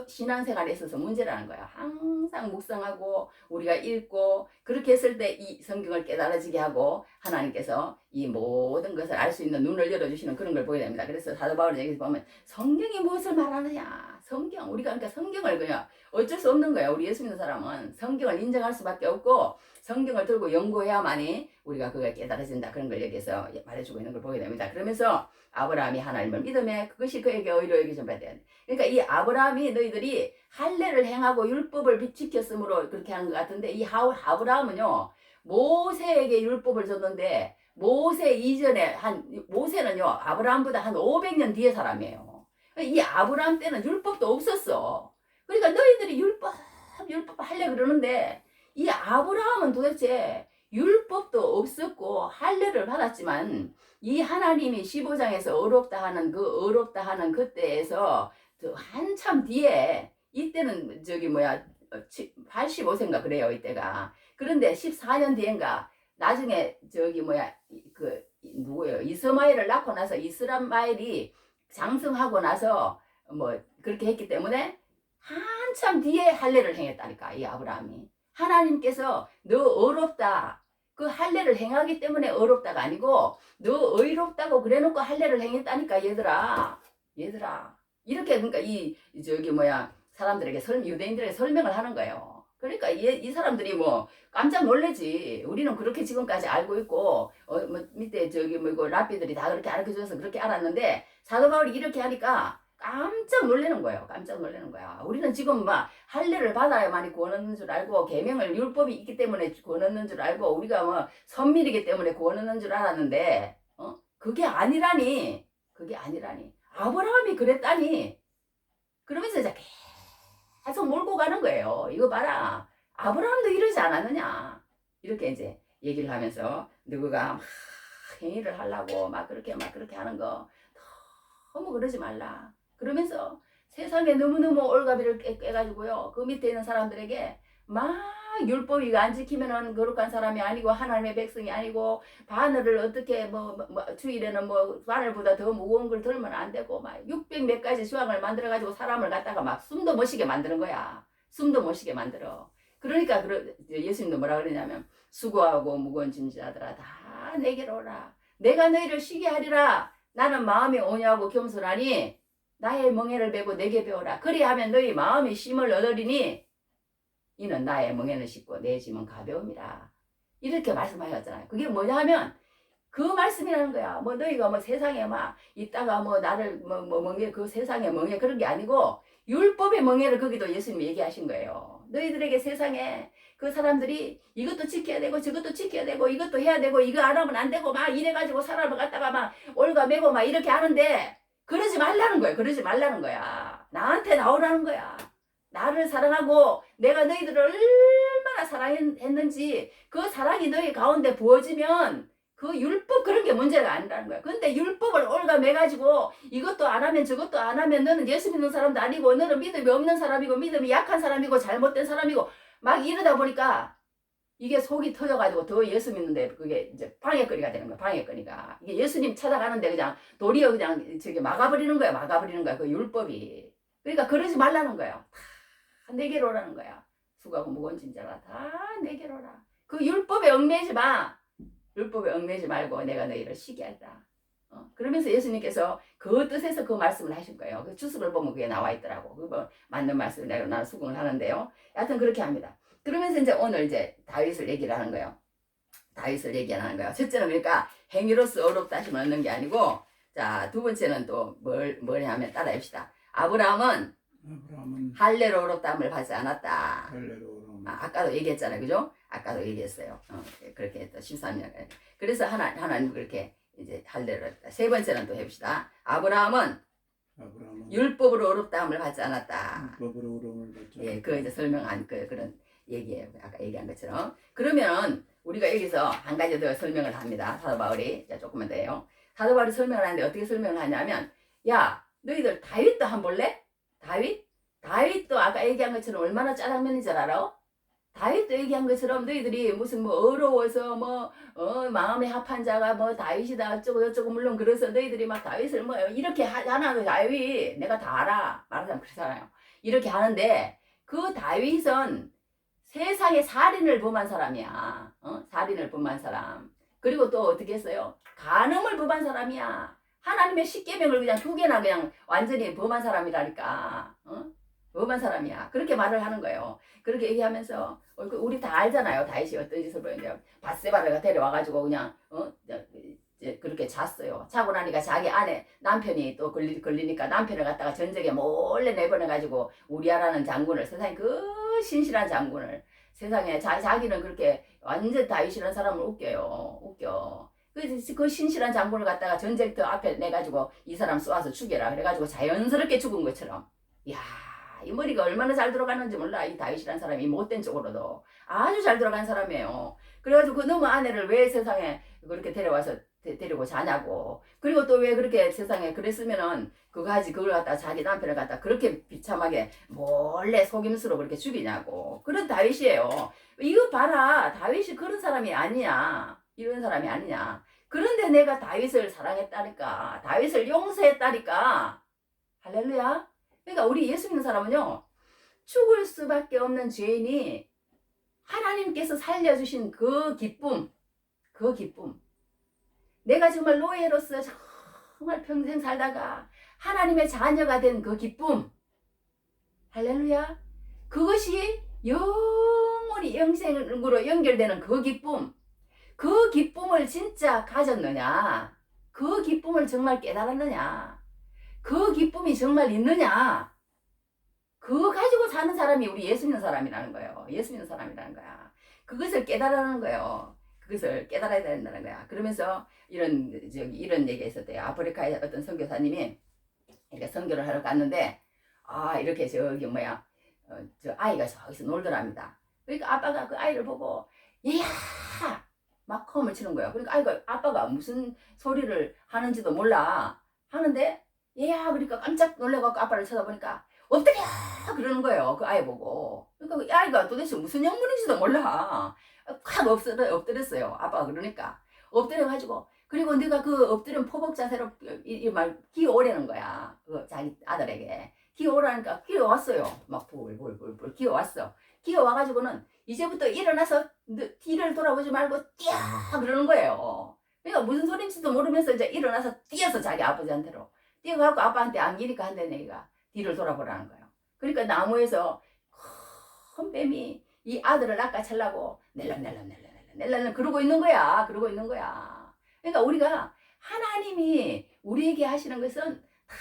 신앙생활에 있어서 문제라는 거야. 항상 묵상하고 우리가 읽고 그렇게 했을 때 이 성경을 깨달아지게 하고 하나님께서 이 모든 것을 알 수 있는 눈을 열어주시는 그런 걸 보게 됩니다. 그래서 사도 바울 얘기에서 보면 성경이 무엇을 말하느냐. 우리가 그러니까 성경을 그냥 어쩔 수 없는 거야. 우리 예수 믿는 사람은 성경을 인정할 수밖에 없고 성경을 들고 연구해야만이 우리가 그걸 깨달아진다. 그런 걸 여기서 말해주고 있는 걸 보게 됩니다. 그러면서 아브라함이 하나님을 믿음에 그것이 그에게 의로 여기진 바 되었다. 그러니까 이 아브라함이 너희들이 할례를 행하고 율법을 지켰으므로 그렇게 하는 것 같은데 이 아브라함은요 모세에게 율법을 줬는데 모세 이전에 모세는요 아브라함보다 한 500년 뒤의 사람이에요. 이 아브라함 때는 율법도 없었어. 그러니까 너희들이 율법 할래 그러는데 이 아브라함은 도대체 율법도 없었고 할례를 받았지만 이 하나님이 15장에서 어렵다 하는 그때에서 한참 뒤에 이때는 85세인가 그래요 이때가. 그런데 14년 뒤인가 나중에 누구예요 이스마엘을 낳고 나서 이스마엘이 장성하고 나서 그렇게 했기 때문에 한참 뒤에 할례를 행했다니까 이 아브라함이. 하나님께서 너 어렵다 그 할례를 행하기 때문에 어렵다가 아니고 너 의롭다고 그래놓고 할례를 행했다니까 얘들아 이렇게 그러니까 사람들에게 유대인들에게 설명을 하는 거예요. 그러니까 이 사람들이 깜짝 놀래지. 우리는 그렇게 지금까지 알고 있고 밑에 랍비들이 다 그렇게 가르쳐줘서 그렇게 알았는데 사도 바울이 이렇게 하니까 깜짝 놀라는 거예요. 우리는 지금 할례를 받아야만이 구원 얻는 줄 알고 계명을 율법이 있기 때문에 구원 얻는 줄 알고 우리가 선밀이기 때문에 구원 얻는 줄 알았는데 그게 아니라니. 아브라함이 그랬다니. 그러면서 이제 계속 몰고 가는 거예요. 이거 봐라. 아브라함도 이러지 않았느냐. 이렇게 이제 얘기를 하면서 누구가 행위를 하려고 그렇게 하는 거 너무 그러지 말라. 그러면서 세상에 너무너무 올가비를 깨가지고요. 그 밑에 있는 사람들에게 막 율법이 이거 안 지키면은 거룩한 사람이 아니고 하나님의 백성이 아니고 바늘을 어떻게 주일에는 바늘보다 더 무거운 걸 들면 안 되고 막 600 몇 가지 조항을 만들어 가지고 사람을 갖다가 막 숨도 못 쉬게 만드는 거야. 숨도 못 쉬게 만들어. 그러니까 예수님도 뭐라 그러냐면 수고하고 무거운 짐자들아 다 내게로 오라. 내가 너희를 쉬게 하리라. 나는 마음이 온유하고 겸손하니 나의 멍에를 베고 내게 배우라. 그리하면 너희 마음이 쉼을 얻으리니 이는 나의 멍에는 쉽고 내 짐은 가벼움이라. 이렇게 말씀하셨잖아요. 그게 뭐냐 하면 그 말씀이라는 거야. 너희가 세상에 막 있다가 나를 멍에 그 세상에 멍에 그런 게 아니고 율법의 멍에를 거기도 예수님이 얘기하신 거예요. 너희들에게 세상에 그 사람들이 이것도 지켜야 되고 저것도 지켜야 되고 이것도 해야 되고 이거 안 하면 안 되고 막 이래가지고 사람을 갖다가 막 올가매고 막 이렇게 하는데 그러지 말라는 거야. 그러지 말라는 거야. 나한테 나오라는 거야. 나를 사랑하고 내가 너희들을 얼마나 사랑했는지 그 사랑이 너희 가운데 부어지면 그 율법 그런 게 문제가 아니라는 거야. 근데 율법을 올가매가지고 이것도 안 하면 저것도 안 하면 너는 예수 믿는 사람도 아니고 너는 믿음이 없는 사람이고 믿음이 약한 사람이고 잘못된 사람이고 막 이러다 보니까 이게 속이 터져가지고 더 예수 믿는데 그게 이제 방해거리가 되는 거야. 방해거리가. 이게 예수님 찾아가는데 그냥 도리어 그냥 저기 막아버리는 거야. 막아버리는 거야. 그 율법이. 그러니까 그러지 말라는 거야. 다 내게로 오라는 거야. 수고하고 무거운 짐자라 다 내게로 오라. 그 율법에 얽매이지 마. 율법에 얽매이지 말고 내가 너희를 쉬게 하리라. 그러면서 예수님께서 그 뜻에서 그 말씀을 하신 거예요. 그 주석을 보면 그게 나와 있더라고. 그거 맞는 말씀을 내가 나는 수긍을 하는데요. 여하튼 그렇게 합니다. 그러면서 이제 오늘 이제 다윗을 얘기를 하는 거예요. 다윗을 얘기하는 거예요. 첫째는 그러니까 행위로서 어렵다 하시면 얻는 게 아니고, 자, 두 번째는 또 뭘 하면 따라합시다. 아브라함은 할례로 어렵다함을 받지 않았다. 아까도 얘기했잖아요. 그죠? 아까도 얘기했어요. 그렇게 했다. 13년. 그래서 하나님 그렇게 이제 할례로 했다. 세 번째는 또 해봅시다. 아브라함은 율법으로 어렵다함을 받지 않았다. 율법으로 어려움을 받지 않았다. 예, 그 이제 설명한 그런 얘기예요. 아까 얘기한 것처럼. 그러면 우리가 여기서 한 가지 더 설명을 합니다. 사도 바울이 조금만 더 해요. 사도 바울이 설명을 하는데 어떻게 설명을 하냐면, 야, 너희들 다윗도 한번 볼래? 다윗도 아까 얘기한 것처럼 얼마나 짜장면인 줄 알아? 다윗도 얘기한 것처럼 너희들이 무슨 어려워서 마음에 합한 자가 다윗이다 어쩌고 저쩌고 물론 그래서 너희들이 막 다윗을 이렇게 하잖아. 그 다윗 내가 다 알아. 말하자면 그렇잖아요. 이렇게 하는데 그 다윗은 세상에 살인을 범한 사람이야. 살인을 범한 사람. 그리고 또 어떻게 했어요? 간음을 범한 사람이야. 하나님의 십계명을 그냥 2개나 그냥 완전히 범한 사람이라니까. 범한 사람이야. 그렇게 말을 하는 거예요. 그렇게 얘기하면서 우리 다 알잖아요. 다윗이 어떤 짓을 벌였는데 밧세바를 데려와가지고 그냥 그렇게 잤어요. 자고 나니까 자기 아내 남편이 또 걸리니까 남편을 갖다가 전쟁에 몰래 내보내가지고 우리아라는 장군을 세상에 그 신실한 장군을 세상에 자기는 그렇게 완전 다윗이라는 사람을 웃겨. 그 신실한 장군을 갖다가 전쟁터 앞에 내가지고 이 사람 쏘아서 죽여라. 그래가지고 자연스럽게 죽은 것처럼. 이야, 이 머리가 얼마나 잘 들어가는지 몰라. 이 다윗이라는 사람이 못된 쪽으로도 아주 잘 들어간 사람이에요. 그래가지고 그 너무 아내를 왜 세상에 그렇게 데려와서 데리고 자냐고. 그리고 또 왜 그렇게 세상에 그랬으면은 그걸 갖다 자기 남편을 갖다 그렇게 비참하게 몰래 속임수로 그렇게 죽이냐고. 그런 다윗이에요. 이거 봐라. 다윗이 그런 사람이 아니야. 이런 사람이 아니냐. 그런데 내가 다윗을 사랑했다니까. 다윗을 용서했다니까. 할렐루야. 그러니까 우리 예수 믿는 사람은요. 죽을 수밖에 없는 죄인이 하나님께서 살려주신 그 기쁨. 내가 정말 노예로서 정말 평생 살다가 하나님의 자녀가 된 그 기쁨. 할렐루야. 그것이 영원히 영생으로 연결되는 그 기쁨. 그 기쁨을 진짜 가졌느냐? 그 기쁨을 정말 깨달았느냐? 그 기쁨이 정말 있느냐? 그거 가지고 사는 사람이 우리 예수 믿는 사람이라는 거예요. 예수 믿는 사람이라는 거야. 그것을 깨달아라는 거예요. 그것을 깨달아야 된다는 거야. 그러면서 이런 얘기가 있었대요. 아프리카의 어떤 선교사님이 이렇게 선교를 하러 갔는데, 이렇게 저기 저 아이가 저기서 놀더랍니다. 그러니까 아빠가 그 아이를 보고, 이야! 막 컴을 치는 거예요. 그러니까 아빠가 무슨 소리를 하는지도 몰라. 하는데 얘야 그러니까 깜짝 놀래갖고 아빠를 쳐다보니까 엎드려 그러는 거예요. 그 아이 보고. 그러니까 이 아이가 도대체 무슨 영문인지도 몰라. 확 엎드렸어요. 아빠가 그러니까 엎드려가지고 그리고 네가 그 엎드린 포복 자세로 이말 기어오라는 거야. 그 자기 아들에게 기어오라니까 기어왔어요. 막 불불불불 기어왔어. 기어와가지고는 이제부터 일어나서 뒤를 돌아보지 말고 뛰어 그러는 거예요. 그러니까 무슨 소린지도 모르면서 이제 일어나서 뛰어서 자기 아버지한테로 뛰어가고 아빠한테 안기니까 한대 내가 뒤를 돌아보라는 거예요. 그러니까 나무에서 큰 뱀이 이 아들을 낚아채려고 낼랑낼랑 그러고 있는 거야. 그러고 있는 거야. 그러니까 우리가 하나님이 우리에게 하시는 것은 다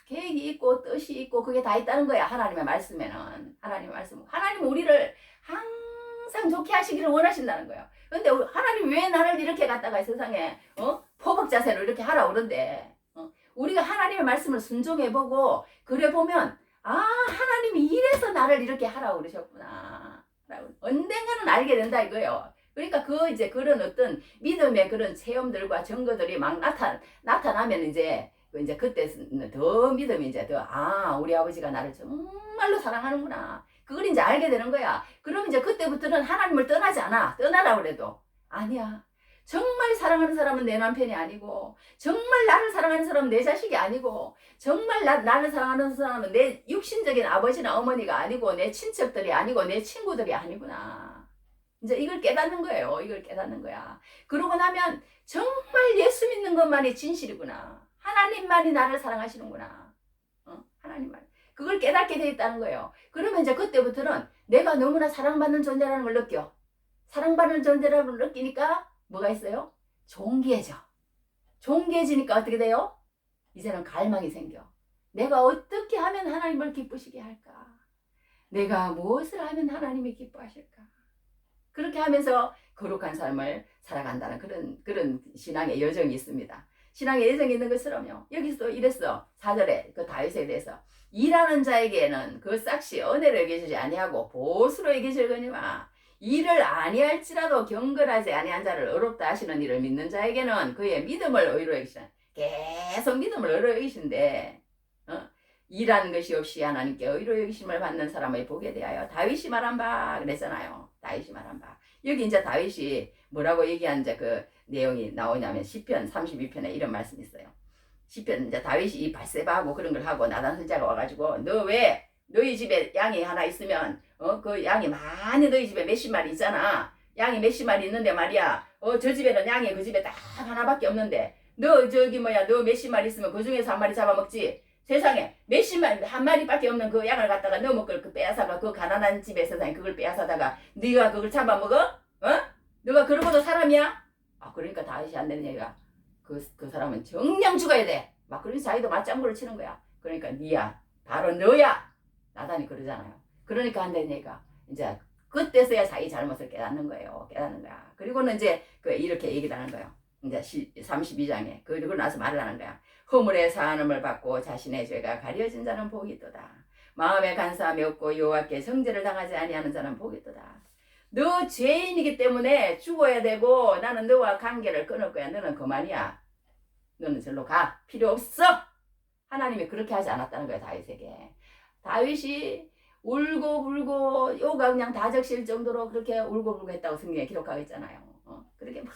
계획이 있고 뜻이 있고 그게 다 있다는 거야. 하나님의 말씀에는. 하나님의 말씀. 하나님은 우리를 항상 좋게 하시기를 원하신다는 거예요. 근데 하나님 왜 나를 이렇게 갖다가 세상에 포복 자세로 이렇게 하라고 그런데 우리가 하나님의 말씀을 순종해보고 그래 보면 아 하나님이 이래서 나를 이렇게 하라고 그러셨구나 라고 언젠가는 알게 된다 이거예요. 그러니까 그 이제 그런 어떤 믿음의 그런 체험들과 증거들이 막 나타나면 이제 그때는 더 믿음이 이제 우리 아버지가 나를 정말로 사랑하는구나. 그걸 이제 알게 되는 거야. 그럼 이제 그때부터는 하나님을 떠나지 않아. 떠나라 그래도 아니야. 정말 사랑하는 사람은 내 남편이 아니고 정말 나를 사랑하는 사람은 내 자식이 아니고 정말 나를 사랑하는 사람은 내 육신적인 아버지나 어머니가 아니고 내 친척들이 아니고 내 친구들이 아니구나. 이제 이걸 깨닫는 거예요. 이걸 깨닫는 거야. 그러고 나면 정말 예수 믿는 것만이 진실이구나. 하나님만이 나를 사랑하시는구나. 하나님만. 그걸 깨닫게 돼 있다는 거예요. 그러면 이제 그때부터는 내가 너무나 사랑받는 존재라는 걸 느껴. 사랑받는 존재라는 걸 느끼니까 뭐가 있어요? 존귀해져. 존귀해지니까 어떻게 돼요? 이제는 갈망이 생겨. 내가 어떻게 하면 하나님을 기쁘시게 할까? 내가 무엇을 하면 하나님이 기뻐하실까? 그렇게 하면서 거룩한 삶을 살아간다는 그런 신앙의 여정이 있습니다. 신앙의 여정이 있는 것처럼요. 여기서 이랬어. 4절에 그 다윗에 대해서 일하는 자에게는 그 싹시 은혜로 여겨지지 아니하고 보수로 여겨질거니와 일을 아니할지라도 경건하지 아니한 자를 의롭다 하시는 이를 믿는 자에게는 그의 믿음을 의로 여기시는 계속 믿음을 의로 여기신데 일한 것이 없이 하나님께 의로 여기심을 받는 사람의 복에 대하여 다윗이 말한 바 그랬잖아요. 다윗이 말한 바 여기 이제 다윗이 뭐라고 얘기한 이제 그 내용이 나오냐면 시편 32편에 이런 말씀이 있어요. 시편 이제 다윗이 이 바세바하고 그런 걸 하고 나단 선지자가 와가지고 너 왜 너희 집에 양이 하나 있으면 그 양이 많이 너희 집에 몇십 마리 있잖아. 양이 몇십 마리 있는데 말이야. 저 집에는 양이 그 집에 딱 하나밖에 없는데 너 너 몇십 마리 있으면 그 중에서 한 마리 잡아먹지. 세상에 몇십 마리 한 마리밖에 없는 그 양을 갖다가 너 먹을 그 빼앗아가 그 가난한 집에 세상에 그걸 빼앗아다가 네가 그걸 잡아먹어? 너가 그러고도 사람이야? 그러니까 다윗이 안 되는 얘기가 그 사람은 정령 죽어야 돼. 막 그러니 자기도 맞장구를 치는 거야. 그러니까 니야 바로 너야. 나단이 그러잖아요. 그러니까 안 되는 얘기가 이제 그때서야 자기 잘못을 깨닫는 거예요. 깨닫는 거야. 그리고는 이제 이렇게 얘기를 하는 거예요. 이제 32장에 그리고 나서 말을 하는 거야. 허물의 사함을 받고 자신의 죄가 가려진 자는 복이 있도다. 마음에 간사함이 없고 여호와께 정죄를 당하지 아니하는 자는 복이 있도다. 너 죄인이기 때문에 죽어야 되고 나는 너와 관계를 끊을 거야. 너는 그만이야. 너는 절로 가. 필요 없어. 하나님이 그렇게 하지 않았다는 거야. 다윗에게. 다윗이 울고불고 요가 그냥 다 적실 정도로 그렇게 울고불고 했다고 성경에 기록하고 있잖아요. 그렇게 막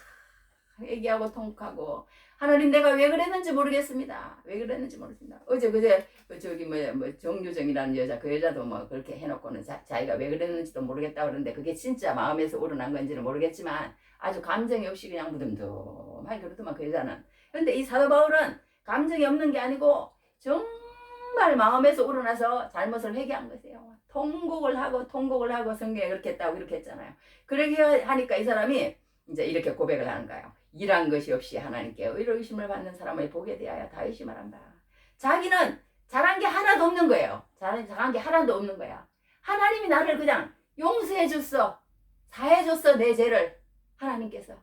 얘기하고 통하고 하나님 내가 왜 그랬는지 모르겠습니다. 왜 그랬는지 모르겠습니다. 어제 그제 저기 정유정이라는 여자 그 여자도 뭐 그렇게 해놓고는 자기가 왜 그랬는지도 모르겠다 그러는데 그게 진짜 마음에서 우러난 건지는 모르겠지만 아주 감정이 없이 그냥 무덤덤하게 그러더만 그 여자는. 그런데 이 사도 바울은 감정이 없는 게 아니고 정말 마음에서 우러나서 잘못을 회개한 것이에요. 통곡을 하고 성경에 그렇게 했다고 이렇게 했잖아요. 그렇게 하니까 이 사람이 이제 이렇게 고백을 하는 거예요. 일한 것이 없이 하나님께 의로우심을 받는 사람의 복에 대하여 다윗이 말한다. 자기는 잘한 게 하나도 없는 거예요. 잘한 게 하나도 없는 거야. 하나님이 나를 그냥 용서해 줬어. 사해 줬어 내 죄를. 하나님께서.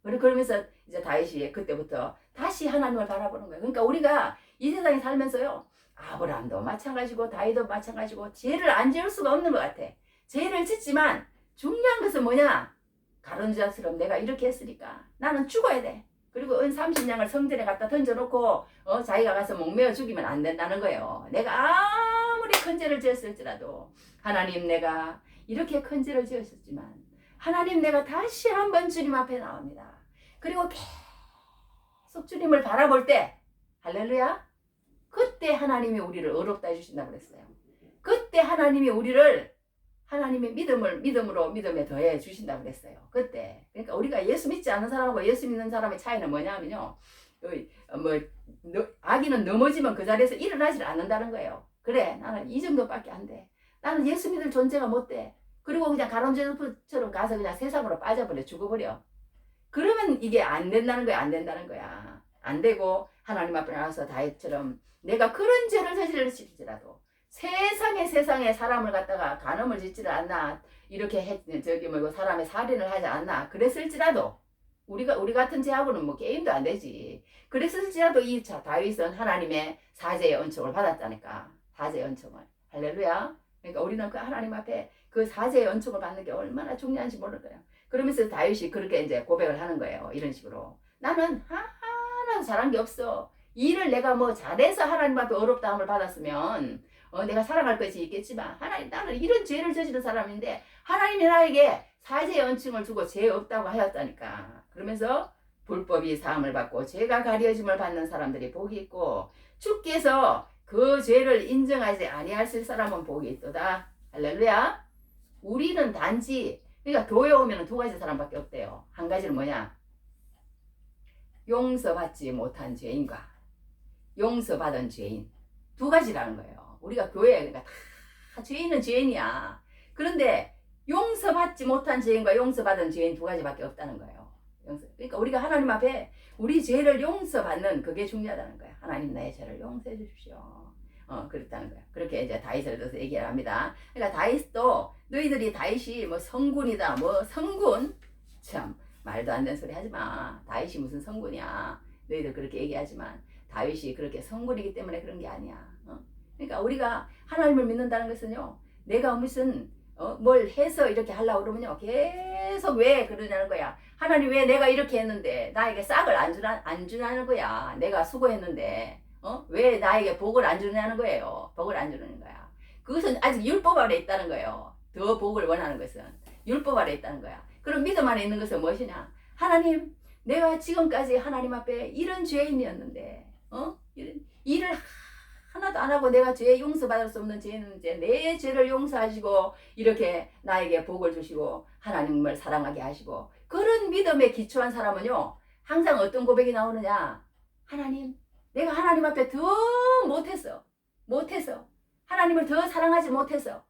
그러면서 이제 다윗이 그때부터 다시 하나님을 바라보는 거예요. 그러니까 우리가 이 세상에 살면서요. 아브라함도 마찬가지고 다윗도 마찬가지고 죄를 안 지을 수가 없는 것 같아. 죄를 짓지만 중요한 것은 뭐냐? 가론주자처럼 내가 이렇게 했으니까 나는 죽어야 돼. 그리고 은 30냥을 성전에 갖다 던져놓고 자기가 가서 목매어 죽이면 안 된다는 거예요. 내가 아무리 큰 죄를 지었을지라도 하나님 내가 이렇게 큰 죄를 지었었지만 하나님 내가 다시 한번 주님 앞에 나옵니다. 그리고 계속 주님을 바라볼 때 할렐루야 그때 하나님이 우리를 의롭다 해주신다고 그랬어요. 그때 하나님이 우리를 하나님의 믿음으로 믿음에 더해 주신다고 그랬어요. 그때 그러니까 우리가 예수 믿지 않는 사람하고 예수 믿는 사람의 차이는 뭐냐면요. 아기는 넘어지면 그 자리에서 일어나질 않는다는 거예요. 그래 나는 이 정도밖에 안 돼. 나는 예수 믿을 존재가 못 돼. 그리고 그냥 가론제도처럼 가서 그냥 세상으로 빠져버려 죽어버려. 그러면 이게 안 된다는 거야. 안 된다는 거야. 안 되고 하나님 앞에 나와서 다윗처럼 내가 그런 죄를 저질렀을지라도 세상에 사람을 갖다가 간음을 짓지를 않나 이렇게 사람의 살인을 하지 않나 그랬을지라도 우리 같은 죄하고는 뭐 게임도 안 되지. 그랬을지라도 이 다윗은 하나님의 사죄의 은총을 받았다니까. 사죄의 은총을. 할렐루야. 그러니까 우리는 그 하나님 앞에 그 사죄의 은총을 받는 게 얼마나 중요한지 모를 거예요. 그러면서 다윗이 그렇게 이제 고백을 하는 거예요. 이런 식으로. 나는 하나도 잘한 게 없어. 일을 내가 뭐 잘해서 하나님 앞에 어렵다함을 받았으면 내가 살아갈 것이 있겠지만 하나님 나는 이런 죄를 저지른 사람인데 하나님이 나에게 사죄의 은총을 주고 죄 없다고 하였다니까. 그러면서 불법이 사함을 받고 죄가 가려짐을 받는 사람들이 복이 있고 주께서 그 죄를 인정하지 아니하실 사람은 복이 있도다. 할렐루야. 우리는 단지 그러니까 교회 오면 두 가지 사람밖에 없대요. 한 가지는 뭐냐? 용서받지 못한 죄인과 용서받은 죄인. 두 가지라는 거예요. 우리가 교회에 그러니까 다 죄인은 죄인이야. 그런데 용서받지 못한 죄인과 용서받은 죄인 두 가지밖에 없다는 거예요. 그러니까 우리가 하나님 앞에 우리 죄를 용서받는 그게 중요하다는 거야. 하나님 나의 죄를 용서해 주십시오. 그렇다는 거야. 그렇게 이제 다윗을 들어서 얘기를 합니다. 그러니까 다윗도 너희들이 다윗이 뭐 성군이다, 뭐 성군 참 말도 안 되는 소리 하지 마. 다윗이 무슨 성군이야. 너희들 그렇게 얘기하지만 다윗이 그렇게 성군이기 때문에 그런 게 아니야. 그러니까 우리가 하나님을 믿는다는 것은요. 내가 무슨 뭘 해서 이렇게 하려고 그러면요. 계속 왜 그러냐는 거야. 하나님 왜 내가 이렇게 했는데 나에게 싹을 안 주냐는 거야. 내가 수고했는데 왜 나에게 복을 안 주냐는 거예요. 복을 안 주는 거야. 그것은 아직 율법 아래 있다는 거예요. 더 복을 원하는 것은 율법 아래 있다는 거야. 그럼 믿음 안에 있는 것은 무엇이냐? 하나님 내가 지금까지 하나님 앞에 이런 죄인이었는데 일을 하나도 안 하고 내가 죄 용서받을 수 없는 죄인인데 내 죄를 용서하시고 이렇게 나에게 복을 주시고 하나님을 사랑하게 하시고 그런 믿음에 기초한 사람은요 항상 어떤 고백이 나오느냐? 하나님 내가 하나님 앞에 더 못해서 하나님을 더 사랑하지 못해서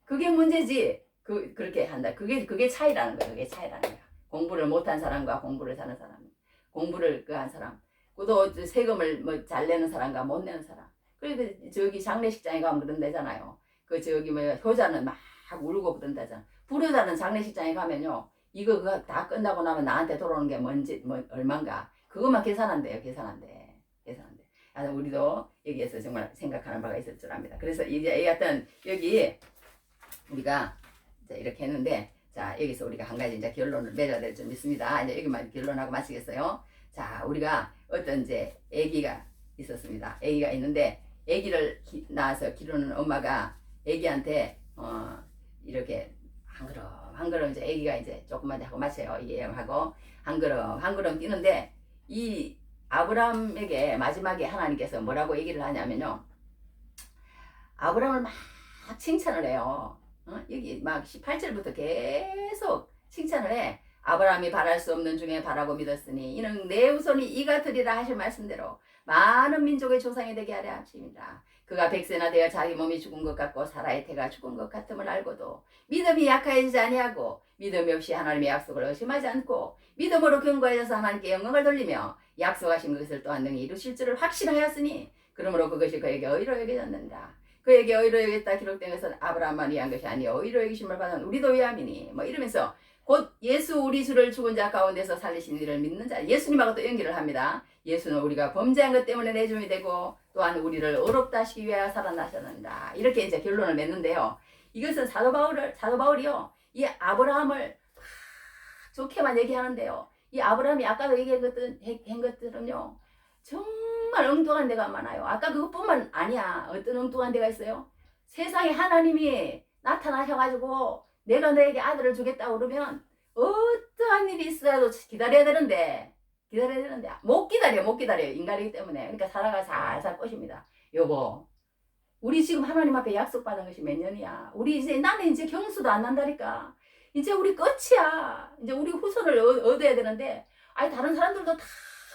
그게 문제지. 그렇게 한다. 그게 차이라는 거야. 그게 차이라는 거야. 공부를 못한 사람과 공부를 잘하는 사람, 공부를 한 사람, 또 세금을 뭐 잘 내는 사람과 못 내는 사람. 그리고 저기 장례식장에 가면 그런다잖아요. 효자는 막 울고 그런다잖아. 불효자는 장례식장에 가면요, 이거 그거 다 끝나고 나면 나한테 돌아오는 게 얼만가. 그것만 계산한대요. 계산한대. 우리도 여기에서 정말 생각하는 바가 있을 줄 압니다. 그래서 이제 여기 우리가 이렇게 했는데, 자, 여기서 우리가 한 가지 이제 결론을 맺어야 될 줄 믿습니다. 이제 여기만 결론하고 마치겠어요. 자, 우리가 어떤 이제 아기가 있었습니다. 아기가 있는데, 아기를 낳아서 기르는 엄마가 아기한테, 이렇게 한 걸음 이제 아기가 이제 조금만 하고 마쳐요. 이해하고, 한 걸음 뛰는데, 이 아브라함에게 마지막에 하나님께서 뭐라고 얘기를 하냐면요. 아브라함을 막 칭찬을 해요. 여기 막 18절부터 계속 칭찬을 해. 아브라함이 바랄 수 없는 중에 바라고 믿었으니 이는 내 후손이 이 같으리라 하실 말씀대로 많은 민족의 조상이 되게 하려 하십니다. 그가 백세나 되어 자기 몸이 죽은 것 같고 사라의 태가 죽은 것 같음을 알고도 믿음이 약하여지지 아니하고 믿음이 없이 하나님의 약속을 의심하지 않고 믿음으로 견고해져서 하나님께 영광을 돌리며 약속하신 것을 또한 능히 이루실 줄을 확신하였으니 그러므로 그것이 그에게 의로 여겨졌느니라. 그에게 의로 여겼다 기록된 것은 아브라함만 위한 것이 아니요 의로 여기심을 받은 우리도 위함이니 뭐 이러면서 곧 예수 우리 주를 죽은 자 가운데서 살리신 이를 믿는 자 예수님하고 또 연기를 합니다. 예수는 우리가 범죄한 것 때문에 내줌이 되고 또한 우리를 의롭다 하시기 위하여 살아나셨느니라. 이렇게 이제 결론을 맺는데요. 이것은 사도 바울이요 이 아브라함을 좋게만 얘기하는데요. 이 아브라함이 아까도 얘기한 것들은요, 정말 엉뚱한 데가 많아요. 아까 그것뿐만 아니야. 어떤 엉뚱한 데가 있어요? 세상에 하나님이 나타나셔가지고 내가 너에게 아들을 주겠다고 그러면 어떠한 일이 있어도 기다려야 되는데 못 기다려요. 인간이기 때문에. 그러니까 살아가 살살 것입니다. 여보, 우리 지금 하나님 앞에 약속받은 것이 몇 년이야. 나는 이제 경수도 안 난다니까. 이제 우리 끝이야. 이제 우리 후손을 얻어야 되는데, 아니 다른 사람들도 다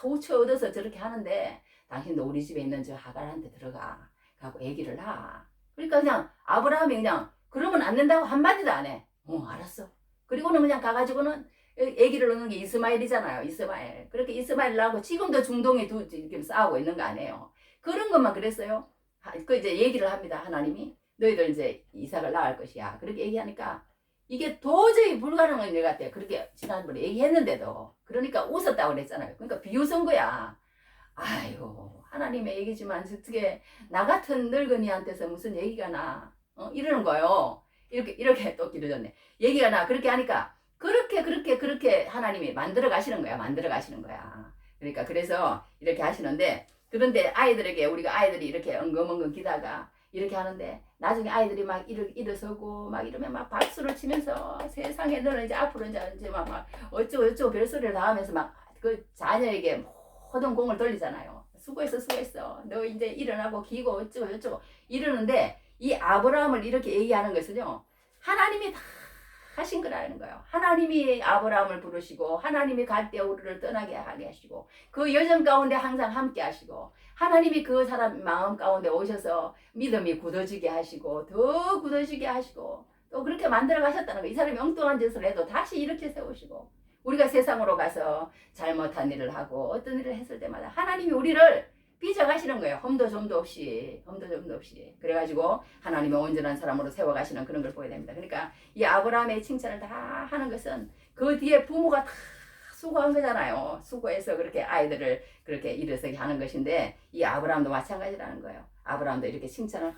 호처 얻어서 저렇게 하는데 당신도 우리 집에 있는 저 하갈한테 들어가 갖고 얘기를 하. 그러니까 그냥 아브라함이 그냥 그러면 안 된다고 한마디도 안 해. 알았어. 그리고는 그냥 가가지고는 애기를 낳는 게 이스마엘이잖아요. 이스마엘. 그렇게 이스마엘 낳고 지금도 중동에 이렇게 싸우고 있는 거 아니에요. 그런 것만 그랬어요. 그 이제 얘기를 합니다. 하나님이 너희들 이제 이삭을 낳을 것이야. 그렇게 얘기하니까 이게 도저히 불가능한 일 같아요. 그렇게 지난번에 얘기했는데도. 그러니까 웃었다고 그랬잖아요. 그러니까 비웃은 거야. 아유, 하나님의 얘기지만 어떻게 나 같은 늙은이한테서 무슨 얘기가 나? 이러는 거예요. 이렇게 또 길어졌네. 얘기가 나. 그렇게 하니까 그렇게 하나님이 만들어 가시는 거야. 그러니까 그래서 이렇게 하시는데, 그런데 아이들에게 우리가 아이들이 이렇게 엉금엉금 기다가 이렇게 하는데 나중에 아이들이 막 일어서고 막 이러면 막 박수를 치면서 세상에 너는 이제 앞으로 이제 막 어쩌고 별소리를 다 하면서 막 그 자녀에게 모든 공을 돌리잖아요. 수고했어. 너 이제 일어나고 기고 어쩌고 이러는데, 이 아브라함을 이렇게 얘기하는 것은요, 하나님이 다 하신 거라는 거예요. 하나님이 아브라함을 부르시고 하나님이 갈대우르를 떠나게 하게 하시고 그 여정 가운데 항상 함께 하시고 하나님이 그 사람 마음 가운데 오셔서 믿음이 굳어지게 하시고 더 굳어지게 하시고 또 그렇게 만들어 가셨다는 거예요. 이 사람이 엉뚱한 짓을 해도 다시 이렇게 세우시고, 우리가 세상으로 가서 잘못한 일을 하고 어떤 일을 했을 때마다 하나님이 우리를 빚어가시는 거예요. 험도 점도 없이. 그래가지고 하나님의 온전한 사람으로 세워가시는 그런 걸 보여야 됩니다. 그러니까 이 아브라함의 칭찬을 다 하는 것은 그 뒤에 부모가 다 수고한 거잖아요. 수고해서 그렇게 아이들을 그렇게 일어서게 하는 것인데, 이 아브라함도 마찬가지라는 거예요. 아브라함도 이렇게 칭찬을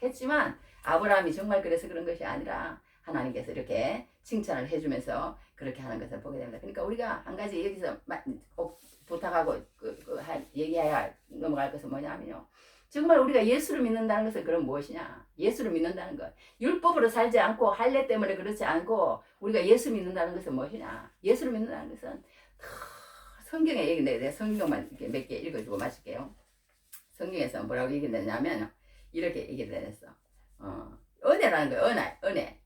했지만 아브라함이 정말 그래서 그런 것이 아니라 하나님께서 이렇게 칭찬을 해주면서 그렇게 하는 것을 보게 됩니다. 그러니까 우리가 한 가지 여기서 꼭 부탁하고 얘기해야 넘어갈 것은 뭐냐면요, 정말 우리가 예수를 믿는다는 것은 그럼 무엇이냐? 예수를 믿는다는 것, 율법으로 살지 않고 할례 때문에 그렇지 않고 우리가 예수 믿는다는 것은 무엇이냐? 예수를 믿는다는 것은 성경에 얘기인데 성경만 이렇게 몇 개 읽어주고 마칠게요. 성경에서 뭐라고 얘기했냐면 이렇게 얘기를 했어. 은혜라는 거예요. 은혜.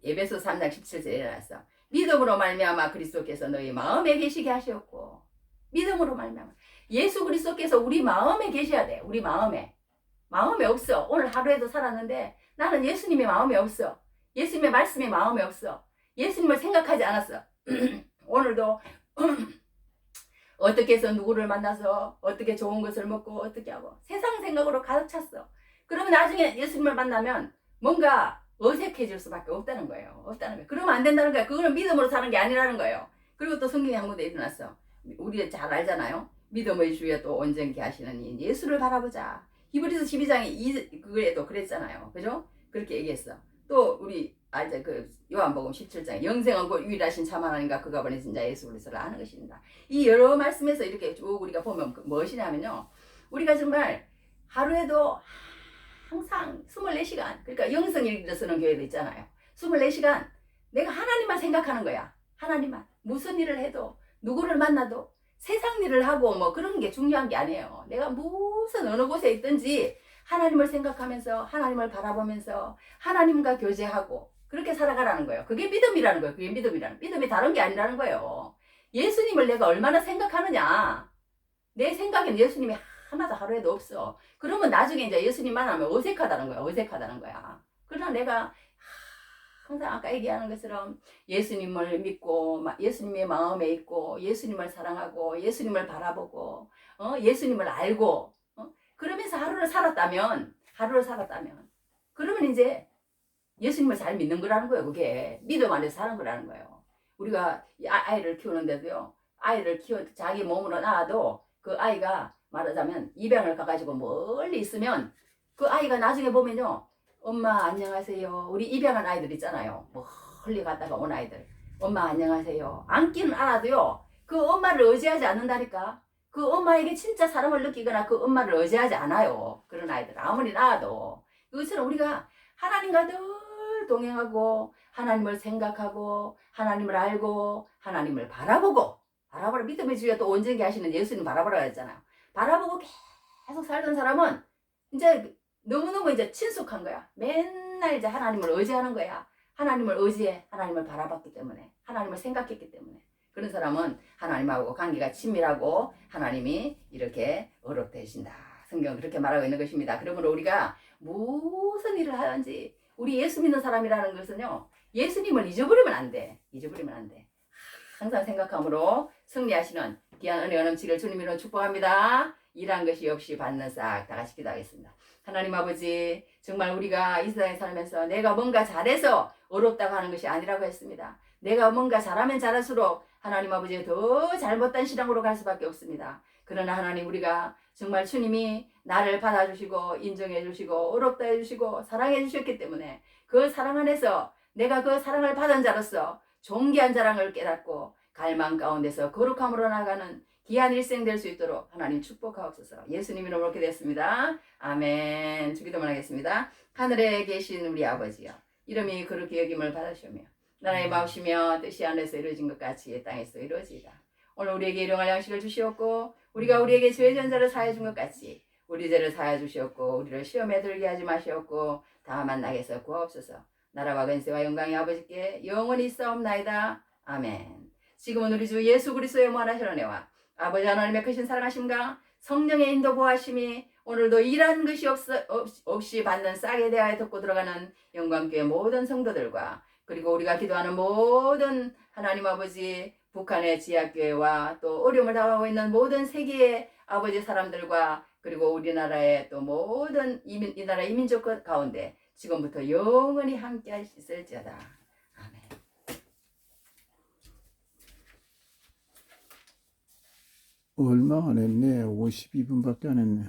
에베소 3장 17절에 나왔어. 믿음으로 말미암아 그리스도께서 너희 마음에 계시게 하셨고, 믿음으로 말미암아 예수 그리스도께서 우리 마음에 계셔야 돼. 우리 마음에 없어. 오늘 하루에도 살았는데 나는 예수님의 마음에 없어. 예수님의 말씀이 마음에 없어. 예수님을 생각하지 않았어. 오늘도 어떻게 해서 누구를 만나서 어떻게 좋은 것을 먹고 어떻게 하고 세상 생각으로 가득 찼어. 그러면 나중에 예수님을 만나면 뭔가 어색해질 수밖에 없다는 거예요. 그러면 안 된다는 거예요. 그거는 믿음으로 사는 게 아니라는 거예요. 그리고 또 성경에 한 군데 일어났어. 우리 잘 알잖아요. 믿음의 주에 또 온전케 하시는 이 예수를 바라보자. 히브리서 12장에 그에도 그랬잖아요. 그죠? 그렇게 얘기했어. 또 우리 알죠? 그 요한복음 17장 영생은 곧 유일하신 참 하나님과 그가 보내신 자 예수 그리스도를 아는 것입니다. 이 여러 말씀에서 이렇게 쭉 우리가 보면 무엇이냐면요, 우리가 정말 하루에도 항상 24시간, 그러니까 영성을 일어서는 교회도 있잖아요. 24시간 내가 하나님만 생각하는 거야. 하나님만. 무슨 일을 해도 누구를 만나도 세상 일을 하고 뭐 그런 게 중요한 게 아니에요. 내가 무슨 어느 곳에 있든지 하나님을 생각하면서 하나님을 바라보면서 하나님과 교제하고 그렇게 살아가라는 거예요. 그게 믿음이라는 거예요. 믿음이 다른 게 아니라는 거예요. 예수님을 내가 얼마나 생각하느냐. 내 생각엔 예수님이 하나도 하루에도 없어. 그러면 나중에 이제 예수님 만나면 어색하다는 거야. 그러나 내가 항상 아까 얘기하는 것처럼 예수님을 믿고 예수님의 마음에 있고 예수님을 사랑하고 예수님을 바라보고 예수님을 알고 그러면서 하루를 살았다면 그러면 이제 예수님을 잘 믿는 거라는 거예요. 그게 믿음 안에서 사는 거라는 거예요. 우리가 아이를 키우는데도요, 아이를 자기 몸으로 낳아도 그 아이가 말하자면 입양을 가가지고 멀리 있으면 그 아이가 나중에 보면요, 엄마 안녕하세요. 우리 입양한 아이들 있잖아요. 멀리 갔다가 온 아이들. 엄마 안녕하세요. 앉기는 알아도요, 그 엄마를 의지하지 않는다니까. 그 엄마에게 진짜 사랑을 느끼거나 그 엄마를 의지하지 않아요. 그런 아이들 아무리 낳아도. 이것처럼 우리가 하나님과 늘 동행하고 하나님을 생각하고 하나님을 알고 하나님을 바라보라. 믿음의 주여 또 온전히 하시는 예수님 바라보라 했잖아요. 바라보고 계속 살던 사람은 이제 너무너무 이제 친숙한 거야. 맨날 이제 하나님을 의지하는 거야. 하나님을 의지해. 하나님을 바라봤기 때문에. 하나님을 생각했기 때문에. 그런 사람은 하나님하고 관계가 친밀하고 하나님이 이렇게 어렵되신다. 성경은 그렇게 말하고 있는 것입니다. 그러므로 우리가 무슨 일을 하든지 우리 예수 믿는 사람이라는 것은요. 예수님을 잊어버리면 안 돼. 잊어버리면 안 돼. 항상 생각함으로 승리하시는 귀한 은혜가 넘치기를 주님으로 축복합니다. 일한 것이 없이 받는 싹 다 같이 기도하겠습니다. 하나님 아버지 정말 우리가 이 세상에 살면서 내가 뭔가 잘해서 어렵다고 하는 것이 아니라고 했습니다. 내가 뭔가 잘하면 잘할수록 하나님 아버지 더 잘못된 신앙으로 갈 수밖에 없습니다. 그러나 하나님 우리가 정말 주님이 나를 받아주시고 인정해 주시고 어렵다 해주시고 사랑해 주셨기 때문에 그 사랑 안에서 내가 그 사랑을 받은 자로서 존귀한 자랑을 깨닫고 갈망 가운데서 거룩함으로 나가는 귀한 일생 될 수 있도록 하나님 축복하옵소서. 예수님 이름으로 그렇게 됐습니다. 아멘. 주기도만 하겠습니다. 하늘에 계신 우리 아버지여 이름이 그렇게 여김을 받으시오며 나라의 마음이며 뜻이 하늘에서 이루어진 것 같이 땅에서 이루어지이다. 오늘 우리에게 일용할 양식을 주시옵고 우리가 우리에게 죄 전자를 사해 준 것 같이 우리 죄를 사해 주시옵고 우리를 시험에 들게 하지 마시옵고 다만 낙에서 구하옵소서. 나라와 근세와 영광이 아버지께 영원히 있사옵나이다. 아멘. 지금은 우리 주 예수 그리스도의 무한하신 은혜와 아버지 하나님의 크신 사랑하심과 성령의 인도 보하심이 오늘도 일한 것이 없이 받는 싹에 대하여 듣고 들어가는 영광교회 모든 성도들과 그리고 우리가 기도하는 모든 하나님 아버지 북한의 지하교회와 또 어려움을 당하고 있는 모든 세계의 아버지 사람들과 그리고 우리나라의 또 모든 이 나라 이민족 가운데 지금부터 영원히 함께 있을지어다. 아멘. 얼마 안 했네. 52분밖에 안 했네.